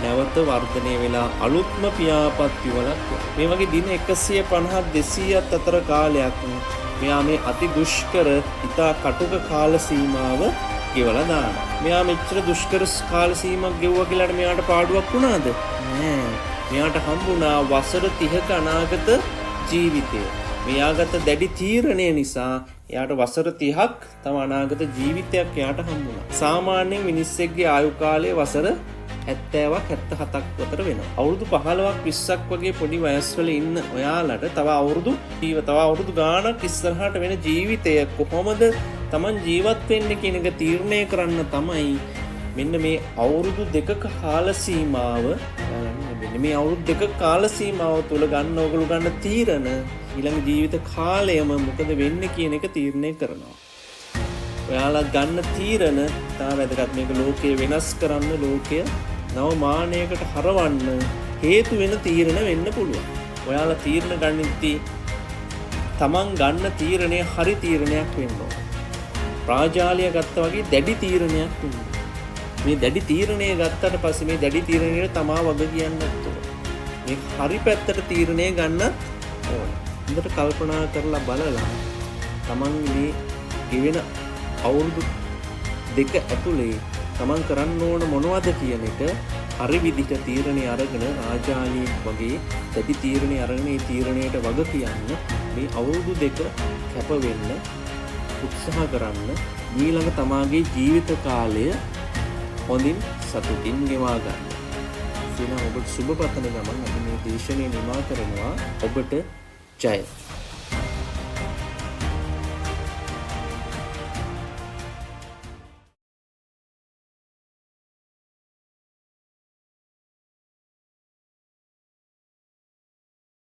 නැවත වර්ධනය වෙලා අලුත්ම පියාපත් පිවලක් මේ වගේ දින 150 200ත් අතර කාලයක් මෙයා මේ අති දුෂ්කර ඉතා කටුක කාල සීමාව ගෙවලා දානවා. මෙයා මෙච්චර දුෂ්කර කාල සීමාවක් ගෙවුවා කියලාට මෙයාට පාඩුවක් වුණාද? නෑ. මෙයාට හම්බුණා වසර 30ක අනාගත ජීවිතය. මෙයාගත දැඩි තීරණය නිසා එයාට වසර 30ක් තම අනාගත ජීවිතයක් එයාට හම්බුණා. සාමාන්‍යයෙන් මිනිස්සෙක්ගේ ආයු කාලය වසර 70ක් 77ක් අතර වෙනවා. අවුරුදු 15ක් 20ක් වගේ පොඩි වයස්වල ඉන්න ඔයාලට තව අවුරුදු ගාණක් ඉස්සරහට වෙන ජීවිතය කොහොමද Taman ජීවත් වෙන්නේ කියන එක තීරණය කරන්න තමයි මෙන්න මේ අවුරුදු 2ක කාල සීමාව මේ අවුරුදු 2ක කාල සීමාව තුළ ගන්න ඕගොල්ලෝ ගන්න තීරණ ඊළඟ ජීවිත කාලයම මොකද වෙන්නේ කියන එක තීරණය කරනවා. ඔයාලා ගන්න තීරණ තමයි වැදගත්. මේක ලෝකය වෙනස් කරන්න, ලෝකය නව මානයකට හරවන්න හේතු වෙන තීරණ වෙන්න පුළුවන්. ඔයාලා තීරණ ගන්නෙද්දී තමන් ගන්න තීරණය හරි තීරණයක් වෙන්න ඕන. රාජාලිය ගත්තා වගේ දැඩි තීරණයක් වෙන්න. මේ දැඩි තීරණය ගත්තට පස්සේ මේ දැඩි තීරණයට තමා වග කියන්නත් ඕන. මේ හරි පැත්තට තීරණය ගන්න ඕන. හොඳට කල්පනා කරලා බලලා තමන් මේ ගෙවෙන අවුරුදු 2 ඇතුලේ තමන් කරන්න ඕන මොනවද කියන එක හරි විදිහට තීරණේ අරගෙන රාජාලියෙක් වගේ දැඩි තීරණේ අරගෙන ඒ තීරණයට වග කියන්න මේ අවුරුදු 2 කැප වෙන්න උත්සාහ කරන්න ඊළඟ තමාගේ ජීවිත කාලය හොඳින් සතුටින් ගෙවා ගන්න. සිනා ඔබට සුබ පතන ගමන් අපි මේ දේශනේ නිමා කරනවා. ඔබට ජය.